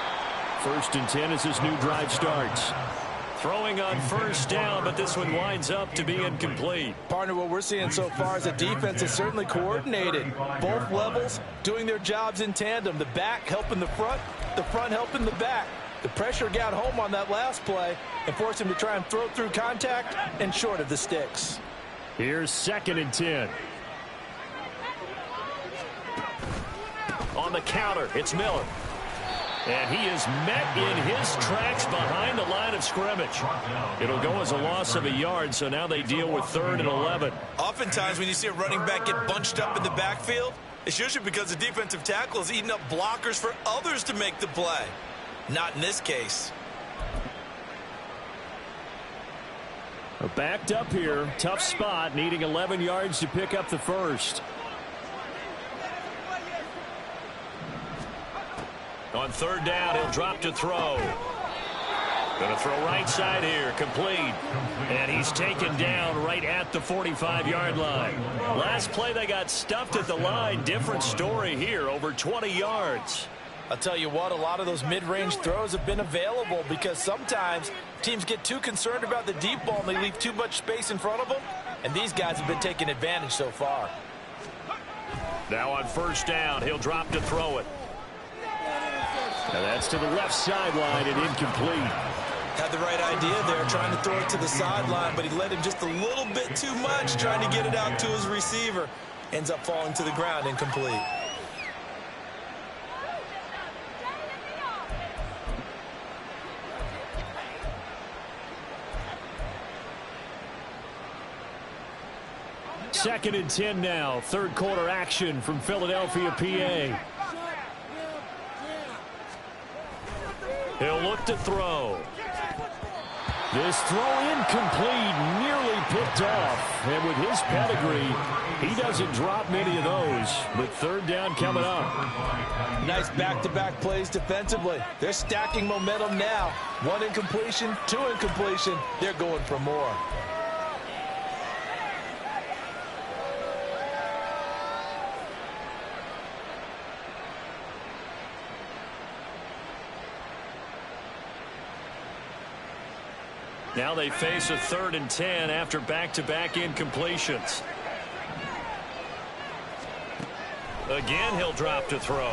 1st and 10 as this new drive starts. Throwing on 1st down, but this one winds up to be incomplete. Partner, what we're seeing so far is the defense is certainly coordinated. Both levels doing their jobs in tandem. The back helping the front helping the back. The pressure got home on that last play and forced him to try and throw through contact and short of the sticks. Here's 2nd and 10. On the counter, it's Miller. And he is met in his tracks behind the line of scrimmage. It'll go as a loss of a yard, so now they deal with 3rd and 11. Oftentimes when you see a running back get bunched up in the backfield, It's usually because the defensive tackle is eating up blockers for others to make the play. Not in this case. Backed up here. Tough spot, needing 11 yards to pick up the first. On third down, he'll drop to throw. Going to throw right side here, complete. And he's taken down right at the 45-yard line. Last play, they got stuffed at the line. Different story here, over 20 yards. I'll tell you what, a lot of those mid-range throws have been available because sometimes teams get too concerned about the deep ball and they leave too much space in front of them. And these guys have been taking advantage so far. Now on first down, he'll drop to throw it. Now that's to the left sideline and incomplete. Had the right idea there, trying to throw it to the sideline, but he led him just a little bit too much, trying to get it out to his receiver. Ends up falling to the ground, incomplete. Second and 10 now. Third quarter action from Philadelphia, PA. He'll look to throw. This throw incomplete, nearly picked off. And with his pedigree, he doesn't drop many of those. But third down coming up. Nice back-to-back plays defensively. They're stacking momentum now. One incompletion, two incompletion. They're going for more. Now they face a third and 10 after back-to-back incompletions. Again, he'll drop to throw.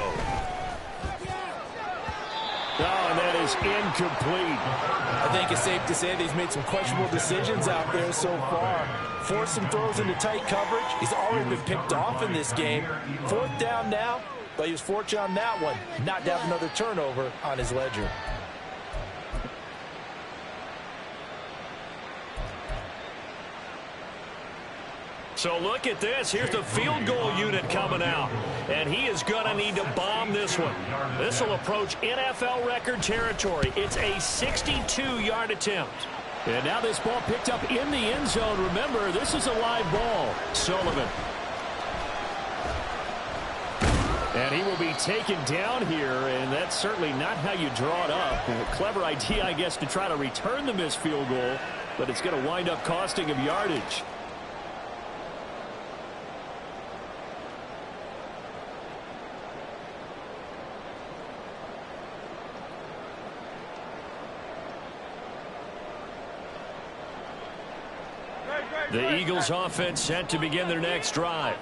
Oh, and that is incomplete. I think it's safe to say that he's made some questionable decisions out there so far. Forced some throws into tight coverage. He's already been picked off in this game. Fourth down now, but he was fortunate on that one not to have another turnover on his ledger. So look at this. Here's the field goal unit coming out. And he is going to need to bomb this one. This will approach NFL record territory. It's a 62-yard attempt. And now this ball picked up in the end zone. Remember, this is a live ball. Sullivan. And he will be taken down here, and that's certainly not how you draw it up. A clever idea, I guess, to try to return the missed field goal, but it's going to wind up costing him yardage. The Eagles offense set to begin their next drive.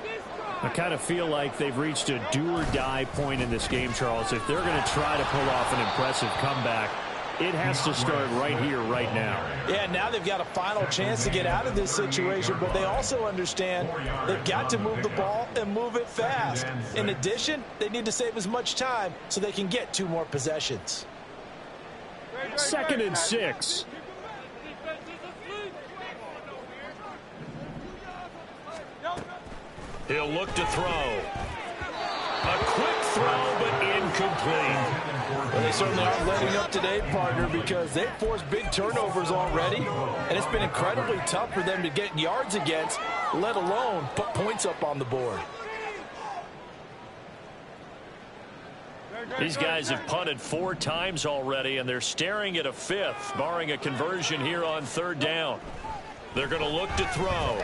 I kind of feel like they've reached a do-or-die point in this game, Charles. If they're going to try to pull off an impressive comeback, it has to start right here, right now. Yeah, now they've got a final chance to get out of this situation, but they also understand they've got to move the ball and move it fast. In addition, they need to save as much time so they can get two more possessions. Second and 6. He'll look to throw. A quick throw, but incomplete. Well, they certainly aren't letting up today, partner, because they've forced big turnovers already, and it's been incredibly tough for them to get yards against, let alone put points up on the board. These guys have punted 4 times already, and they're staring at a 5th, barring a conversion here on third down. They're going to look to throw.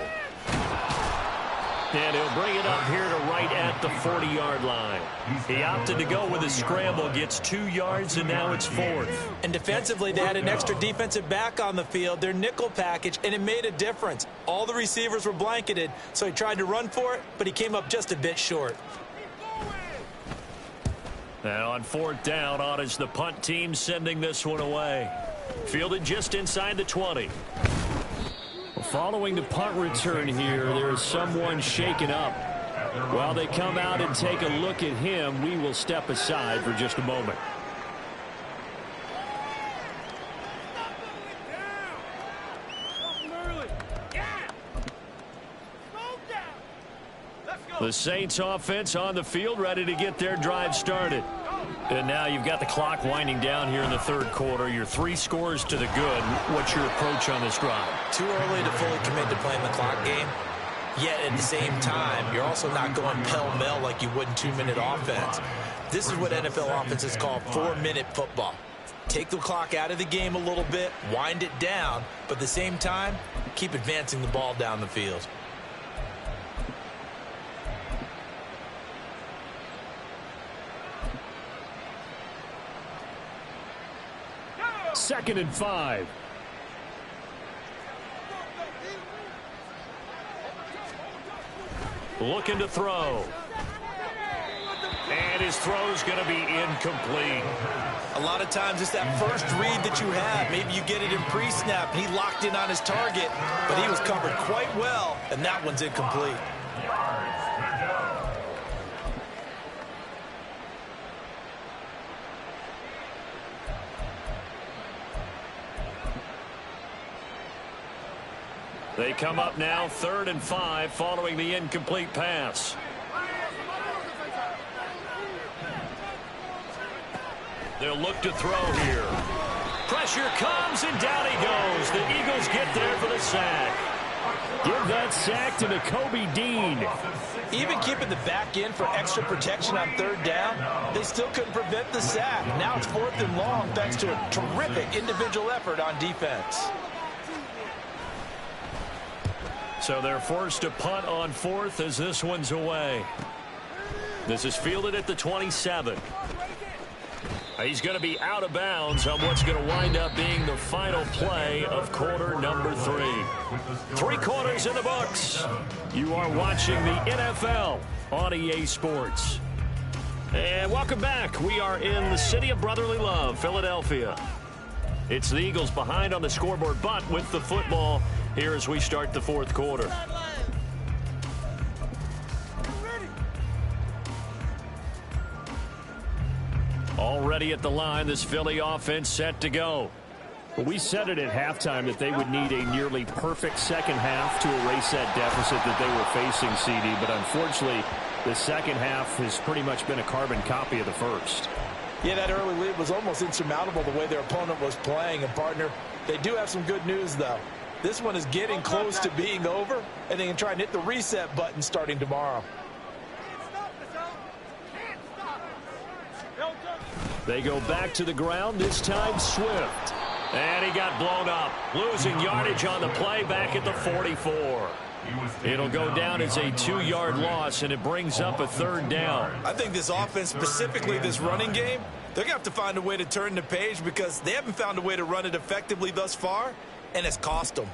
And he'll bring it up here to right at the 40-yard line. He opted to go with a scramble, gets 2 yards, and now it's 4th. And defensively, they had an extra defensive back on the field, their nickel package, and it made a difference. All the receivers were blanketed, so he tried to run for it, but he came up just a bit short. Now on 4th down, on is the punt team sending this one away. Fielded just inside the 20. Following the punt return here, there is someone shaken up. While they come out and take a look at him, we will step aside for just a moment. The Saints offense on the field, ready to get their drive started. And now you've got the clock winding down here in the third quarter. You're 3 scores to the good. What's your approach on this drive? Too early to fully commit to playing the clock game. Yet at the same time, you're also not going pell-mell like you would in 2-minute offense. This is what NFL offenses call 4-minute football. Take the clock out of the game a little bit, wind it down, but at the same time, keep advancing the ball down the field. Second and 5. Looking to throw. And his throw's going to be incomplete. A lot of times it's that first read that you have. Maybe you get it in pre-snap. He locked in on his target, but he was covered quite well, and that one's incomplete. They come up now 3rd and 5 following the incomplete pass. They'll look to throw here. Pressure comes, and down he goes. The Eagles get there for the sack. Give that sack to Nakobe Dean. Even keeping the back end for extra protection on 3rd down, they still couldn't prevent the sack. Now it's 4th and long thanks to a terrific individual effort on defense. So they're forced to punt on 4th as this one's away. This is fielded at the 27. He's going to be out of bounds on what's going to wind up being the final play of quarter number 3. 3 quarters in the books. You are watching the NFL on EA Sports. And welcome back. We are in the city of brotherly love, Philadelphia. It's the Eagles behind on the scoreboard, but with the football here as we start the 4th quarter. Already at the line, this Philly offense set to go. We said it at halftime that they would need a nearly perfect second half to erase that deficit that they were facing, CD. But unfortunately, the second half has pretty much been a carbon copy of the first. Yeah, that early lead was almost insurmountable the way their opponent was playing. And, partner, they do have some good news, though. This one is getting close to being over, and they can try and hit the reset button starting tomorrow. They go back to the ground, this time Swift. And he got blown up, losing yardage on the play back at the 44. It'll go down as a 2-yard loss, and it brings up a 3rd down. I think this offense, specifically this running game, they're going to have to find a way to turn the page because they haven't found a way to run it effectively thus far, and it's cost them.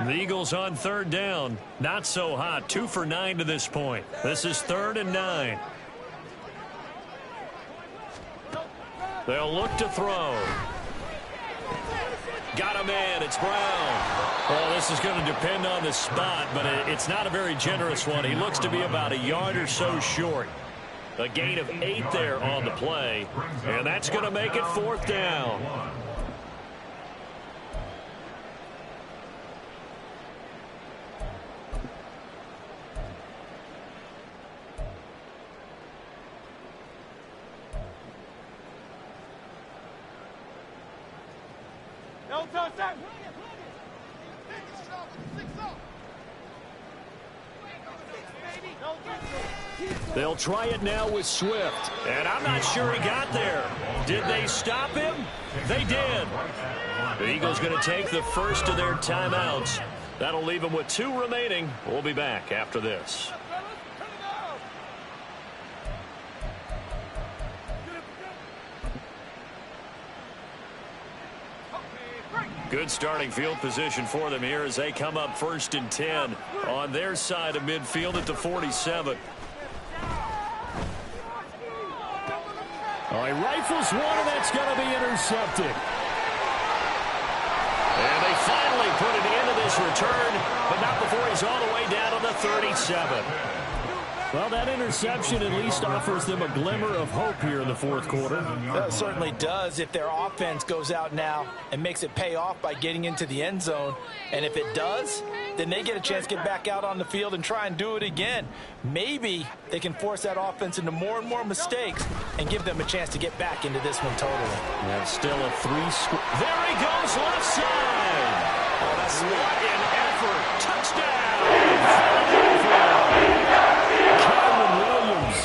The Eagles on 3rd down. Not so hot. 2 for 9 to this point. This is 3rd and 9. They'll look to throw. Got a man. It's Brown. Well, this is going to depend on the spot, but it's not a very generous one. He looks to be about a yard or so short. A gain of 8 there on the play, and that's going to make it 4th down. They'll try it now with Swift, and I'm not sure he got there. Did they stop him? They did. The Eagles going to take the first of their timeouts. That'll leave them with 2 remaining. We'll be back after this. Good starting field position for them here as they come up 1st and 10 on their side of midfield at the 47. All right, rifles one, and that's going to be intercepted. And they finally put an end to this return, but not before he's all the way down on the 37. Well, that interception at least offers them a glimmer of hope here in the fourth quarter. That certainly does if their offense goes out now and makes it pay off by getting into the end zone. And if it does, then they get a chance to get back out on the field and try and do it again. Maybe they can force that offense into more and more mistakes and give them a chance to get back into this one totally. That's still a three-score. There he goes, left side. Oh, that's sweet. What an effort. Touchdown. Philadelphia. Cameron Williams,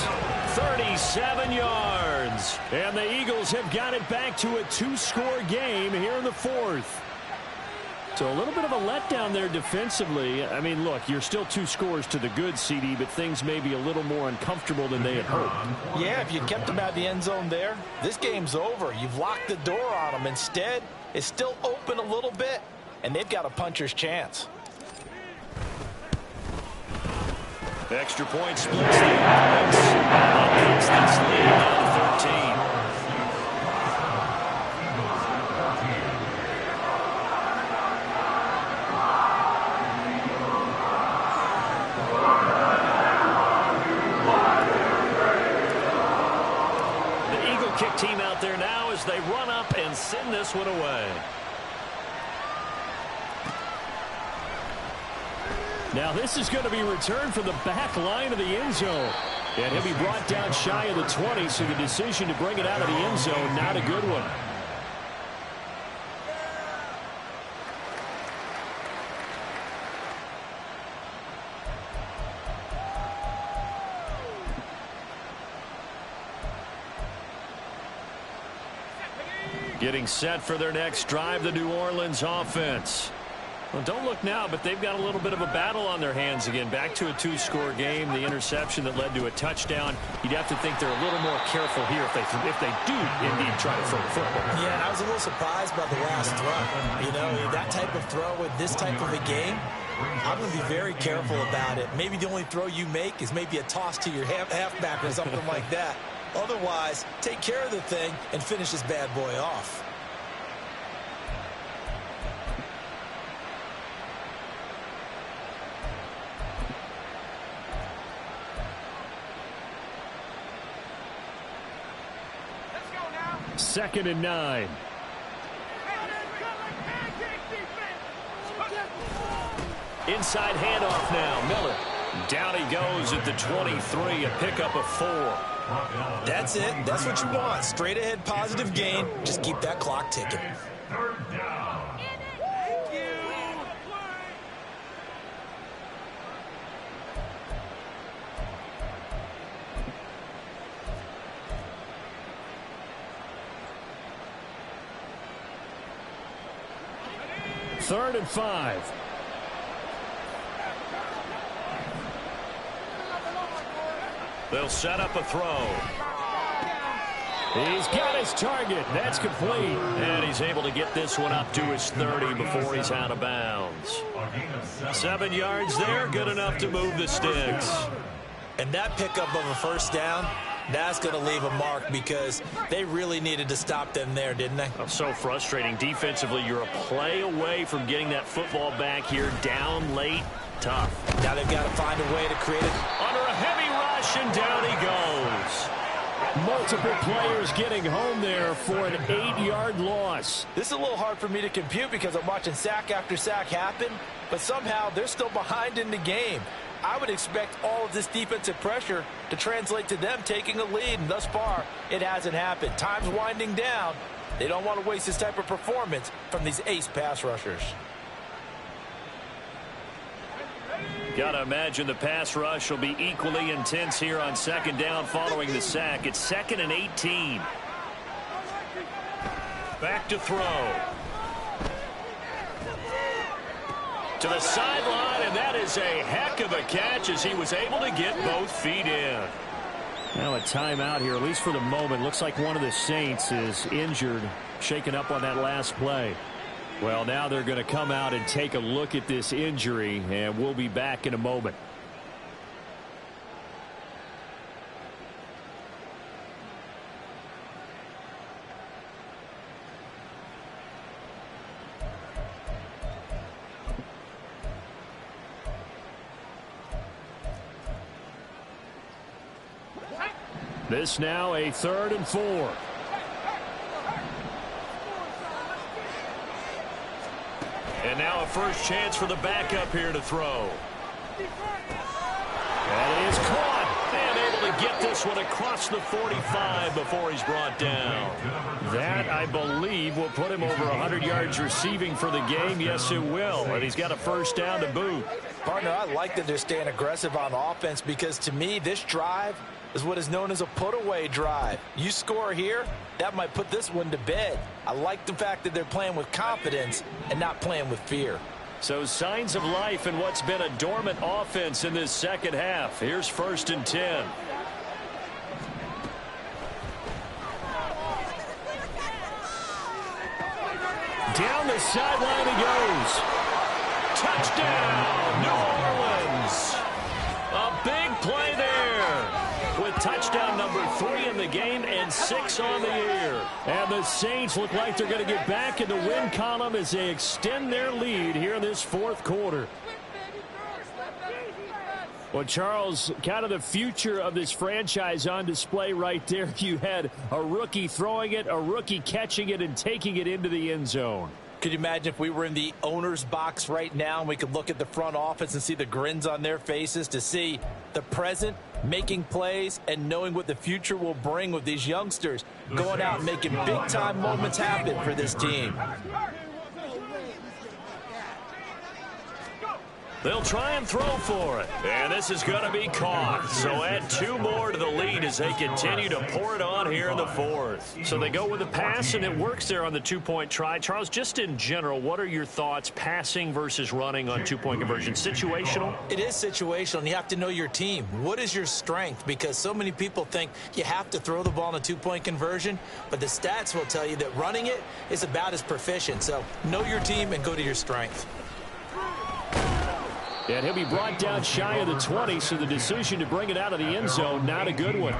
37 yards. And the Eagles have got it back to a two-score game here in the fourth. So a little bit of a letdown there defensively. I mean, look, you're still 2 scores to the good, CD, but things may be a little more uncomfortable than they had hoped. Yeah, if you kept them out of the end zone there, this game's over. You've locked the door on them. Instead, it's still open a little bit, and they've got a puncher's chance. Extra point splits the offense. Takes this lead down to 13. The Eagle kick team out there now as they run up and send this one away. Now this is going to be returned from the back line of the end zone. And he'll be brought down shy of the 20, so the decision to bring it out of the end zone, not a good one. Getting set for their next drive, the New Orleans offense. Well, don't look now, but they've got a little bit of a battle on their hands again. Back to a 2-score game. The interception that led to a touchdown. You'd have to think they're a little more careful here if they do indeed try to throw the football. Yeah, and I was a little surprised by the last throw. You know, that type of throw with this type of a game, I'm going to be very careful about it. Maybe the only throw you make is maybe a toss to your halfback or something like that. Otherwise, take care of the thing and finish this bad boy off. Second and 9. Inside handoff now. Miller. Down he goes at the 23. A pickup of 4. That's it. That's what you want. Straight ahead positive gain. Just keep that clock ticking. Third down. Third and 5. They'll set up a throw. He's got his target. That's complete. And he's able to get this one up to his 30 before he's out of bounds. 7 yards there, good enough to move the sticks. And that pickup of a first down, that's going to leave a mark because they really needed to stop them there, didn't they? Oh, so frustrating. Defensively, you're a play away from getting that football back here. Down late, tough. Now they've got to find a way to create it. Under a heavy rush, and down he goes. Multiple players getting home there for an 8-yard loss. This is a little hard for me to compute because I'm watching sack after sack happen, but somehow they're still behind in the game. I would expect all of this defensive pressure to translate to them taking a lead, and thus far, it hasn't happened. Time's winding down. They don't want to waste this type of performance from these ace pass rushers. Gotta imagine the pass rush will be equally intense here on second down following the sack. It's 2nd and 18. Back to throw. To the sideline, and that is a heck of a catch as he was able to get both feet in. Now a timeout here, at least for the moment. Looks like one of the Saints is injured, shaken up on that last play. Well, now they're going to come out and take a look at this injury, and we'll be back in a moment. This now a 3rd and 4. And now a first chance for the backup here to throw. That is caught. And able to get this one across the 45 before he's brought down. That, I believe, will put him over 100 yards receiving for the game. Yes, it will. And he's got a first down to boot. Partner, I like that they're staying aggressive on offense because, to me, this drive is what is known as a put-away drive. You score here, that might put this one to bed. I like the fact that they're playing with confidence and not playing with fear. So signs of life in what's been a dormant offense in this second half. Here's 1st and 10. Down the sideline he goes. Touchdown, New Orleans. A big play there. With touchdown number 3 in the game and 6 on the year. And the Saints look like they're going to get back in the win column as they extend their lead here in this 4th quarter. Well, Charles, kind of the future of this franchise on display right there. You had a rookie throwing it, a rookie catching it, and taking it into the end zone. Could you imagine if we were in the owner's box right now and we could look at the front office and see the grins on their faces, to see the present making plays and knowing what the future will bring with these youngsters going out and making big-time moments happen for this team. They'll try and throw for it. And this is going to be caught. So add 2 more to the lead as they continue to pour it on here in the 4th. So they go with a pass, and it works there on the 2-point try. Charles, just in general, what are your thoughts passing versus running on 2-point conversion? Situational? It is situational, and you have to know your team. What is your strength? Because so many people think you have to throw the ball in a 2-point conversion, but the stats will tell you that running it is about as proficient. So know your team and go to your strength. And he'll be brought down shy of the 20, so the decision to bring it out of the end zone, not a good one.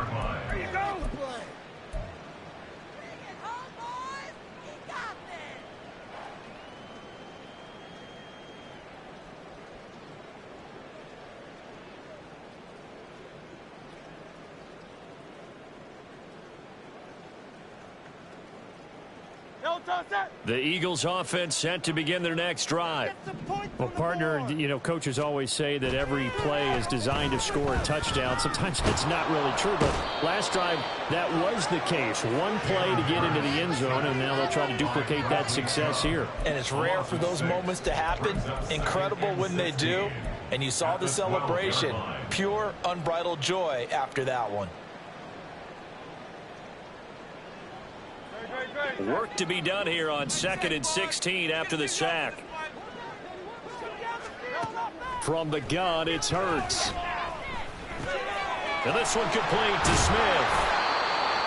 The Eagles offense set to begin their next drive. Well, partner, you know, coaches always say that every play is designed to score a touchdown. Sometimes it's not really true, but last drive, that was the case. One play to get into the end zone, and now they'll try to duplicate that success here. And it's rare for those moments to happen. Incredible when they do. And you saw the celebration. Pure, unbridled joy after that one. Work to be done here on 2nd and 16 after the sack. From the gun, it's Hurts. And this one complete to Smith.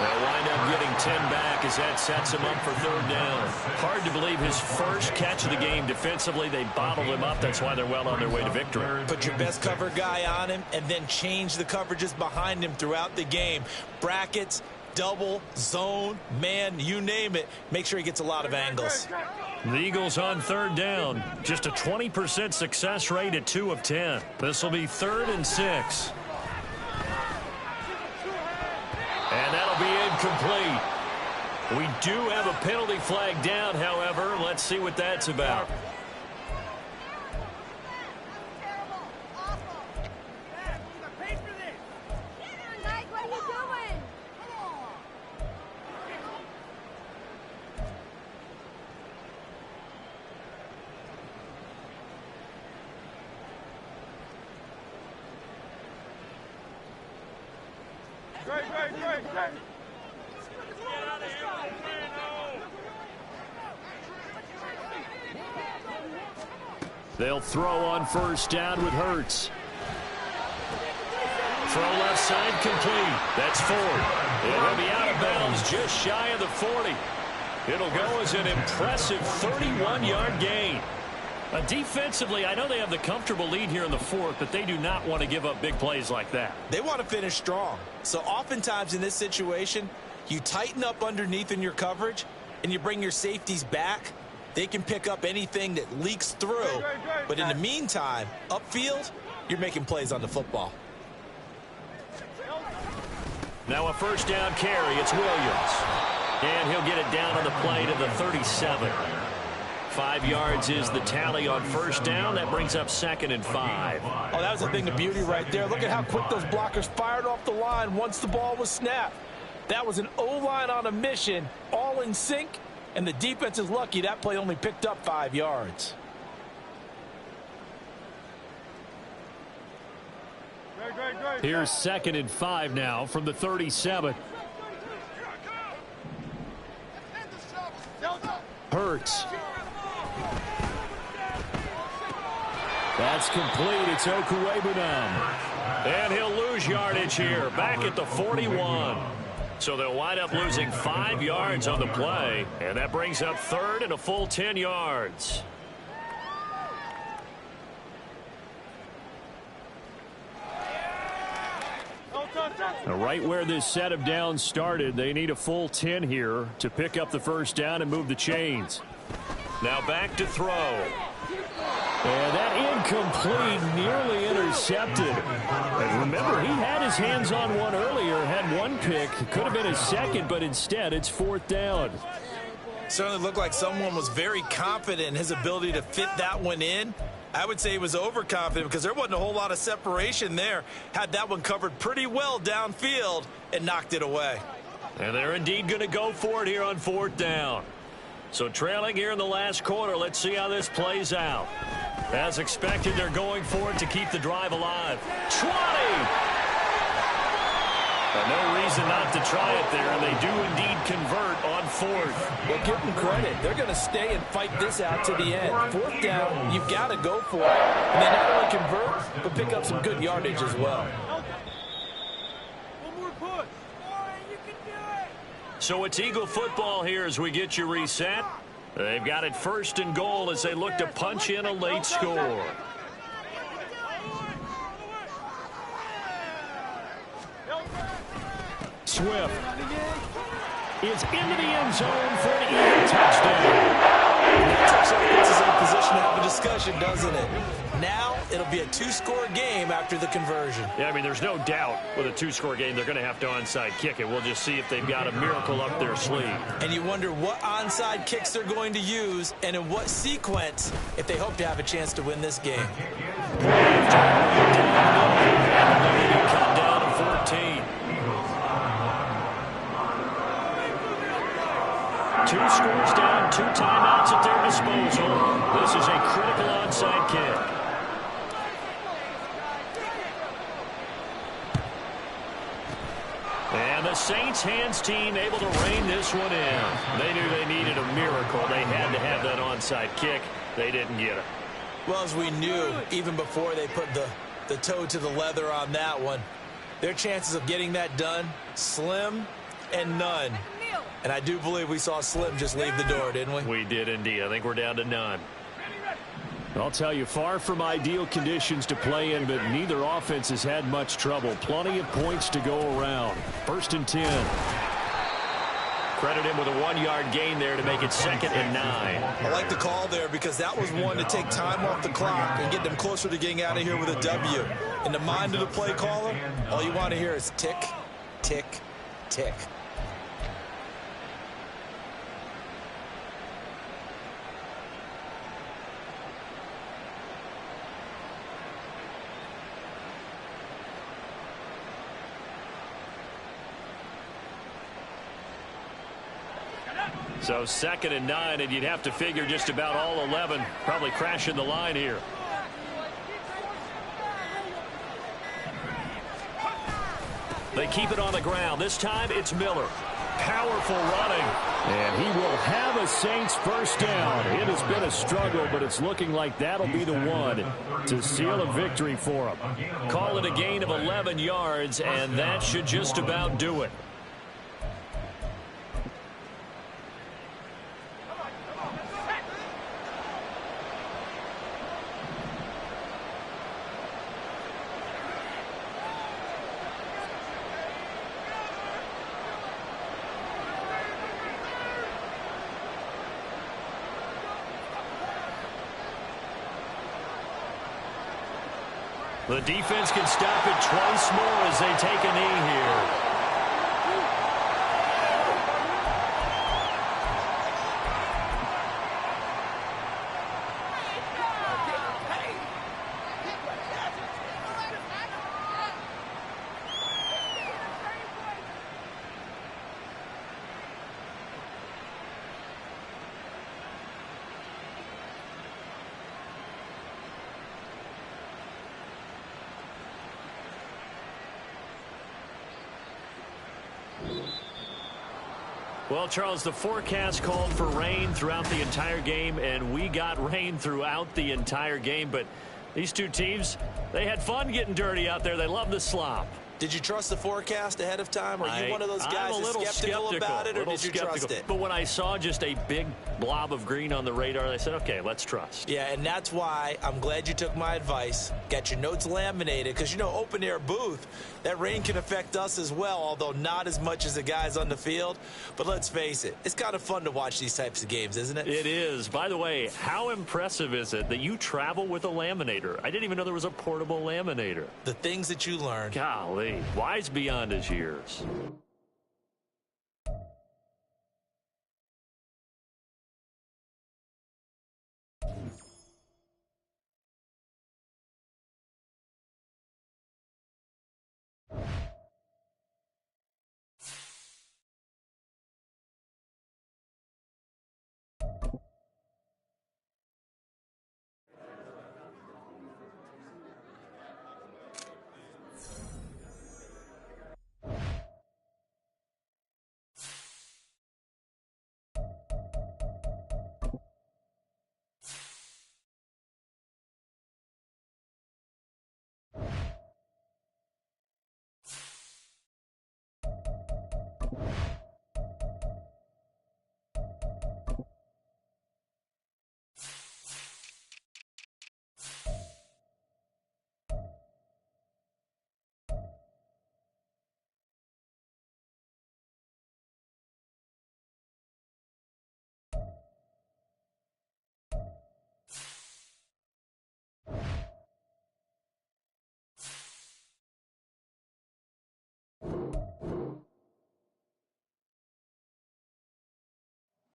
They'll wind up getting 10 back as that sets him up for 3rd down. Hard to believe his first catch of the game defensively. They bottled him up. That's why they're well on their way to victory. Put your best cover guy on him and then change the coverages behind him throughout the game. Brackets, double, zone, man, you name it. Make sure he gets a lot of angles. The Eagles on 3rd down. Just a 20% success rate at 2 of 10. This will be 3rd and 6. And that'll be incomplete. We do have a penalty flag down, however. Let's see what that's about. They'll throw on 1st down with Hurts. Throw left side complete. That's Ford. It'll be out of bounds just shy of the 40. It'll go as an impressive 31-yard gain. Defensively, I know they have the comfortable lead here in the 4th, but they do not want to give up big plays like that. They want to finish strong. So oftentimes in this situation, you tighten up underneath in your coverage and you bring your safeties back. They can pick up anything that leaks through. But in the meantime, upfield, you're making plays on the football. Now a first down carry. It's Williams. And he'll get it down on the play to the 37. 5 yards is the tally on first down. That brings up 2nd and 5. Oh, that was a thing of beauty right there. Look at how quick those blockers fired off the line once the ball was snapped. That was an O-line on a mission, all in sync, and the defense is lucky that play only picked up 5 yards. Here's 2nd and 5 now from the 37. Hurts. That's complete. It's Okuwebunam. And he'll lose yardage here, back at the 41. So they'll wind up losing 5 yards on the play, and that brings up 3rd and a full 10 yards. Right where this set of downs started, they need a full 10 here to pick up the first down and move the chains. Now back to throw. And that incomplete, nearly intercepted. And remember, he had his hands on one earlier, had one pick. Could have been his second, but instead it's 4th down. Certainly looked like someone was very confident in his ability to fit that one in. I would say he was overconfident because there wasn't a whole lot of separation there. Had that one covered pretty well downfield and knocked it away. And they're indeed going to go for it here on 4th down. So trailing here in the last quarter, let's see how this plays out. As expected, they're going for it to keep the drive alive. 20! No reason not to try it there, and they do indeed convert on 4th. Well, give them credit. They're going to stay and fight this out to the end. 4th down, you've got to go for it. And they not only convert, but pick up some good yardage as well. One more push. You can do it. So it's Eagle football here as we get you reset. They've got it 1st and goal as they look to punch in a late score. Swift is into the end zone for an Eagle touchdown. That touchdown puts us in a position to have a discussion, doesn't it? Now it'll be a 2-score game after the conversion. Yeah, I mean, there's no doubt with a 2-score game they're going to have to onside kick it. We'll just see if they've got a miracle up their sleeve. And you wonder what onside kicks they're going to use and in what sequence if they hope to have a chance to win this game. Come down to 14. 2 scores down, 2 timeouts at their disposal. This is a critical onside kick. And the Saints hands team able to rein this one in. They knew they needed a miracle. They had to have that onside kick. They didn't get it. Well, as we knew, even before they put the toe to the leather on that one, their chances of getting that done, slim and none. And I do believe we saw Slim just leave the door, didn't we? We did indeed. I think we're down to none. I'll tell you, far from ideal conditions to play in, but neither offense has had much trouble. Plenty of points to go around. 1st and 10. Credit him with a 1-yard gain there to make it 2nd and 9. I like the call there because that was one to take time off the clock and get them closer to getting out of here with a W. In the mind of the play caller, all you want to hear is tick, tick, tick. So 2nd and 9, and you'd have to figure just about all 11 probably crashing the line here. They keep it on the ground. This time it's Miller. Powerful running. And he will have a Saints first down. It has been a struggle, but it's looking like that'll be the one to seal a victory for him. Call it a gain of 11 yards, and that should just about do it. The defense can stop it twice more as they take a knee here. Well, Charles, the forecast called for rain throughout the entire game, and we got rain throughout the entire game. But these two teams, they had fun getting dirty out there. They love the slop. Did you trust the forecast ahead of time? Are you one of those guys that's skeptical about it, or did you trust it? But when I saw just a big blob of green on the radar, I said, okay, let's trust. Yeah, and that's why I'm glad you took my advice. Got your notes laminated, because, you know, open-air booth, that rain can affect us as well, although not as much as the guys on the field. But let's face it, it's kind of fun to watch these types of games, isn't it? It is. By the way, how impressive is it that you travel with a laminator? I didn't even know there was a portable laminator. The things that you learn. Golly. Wise beyond his years.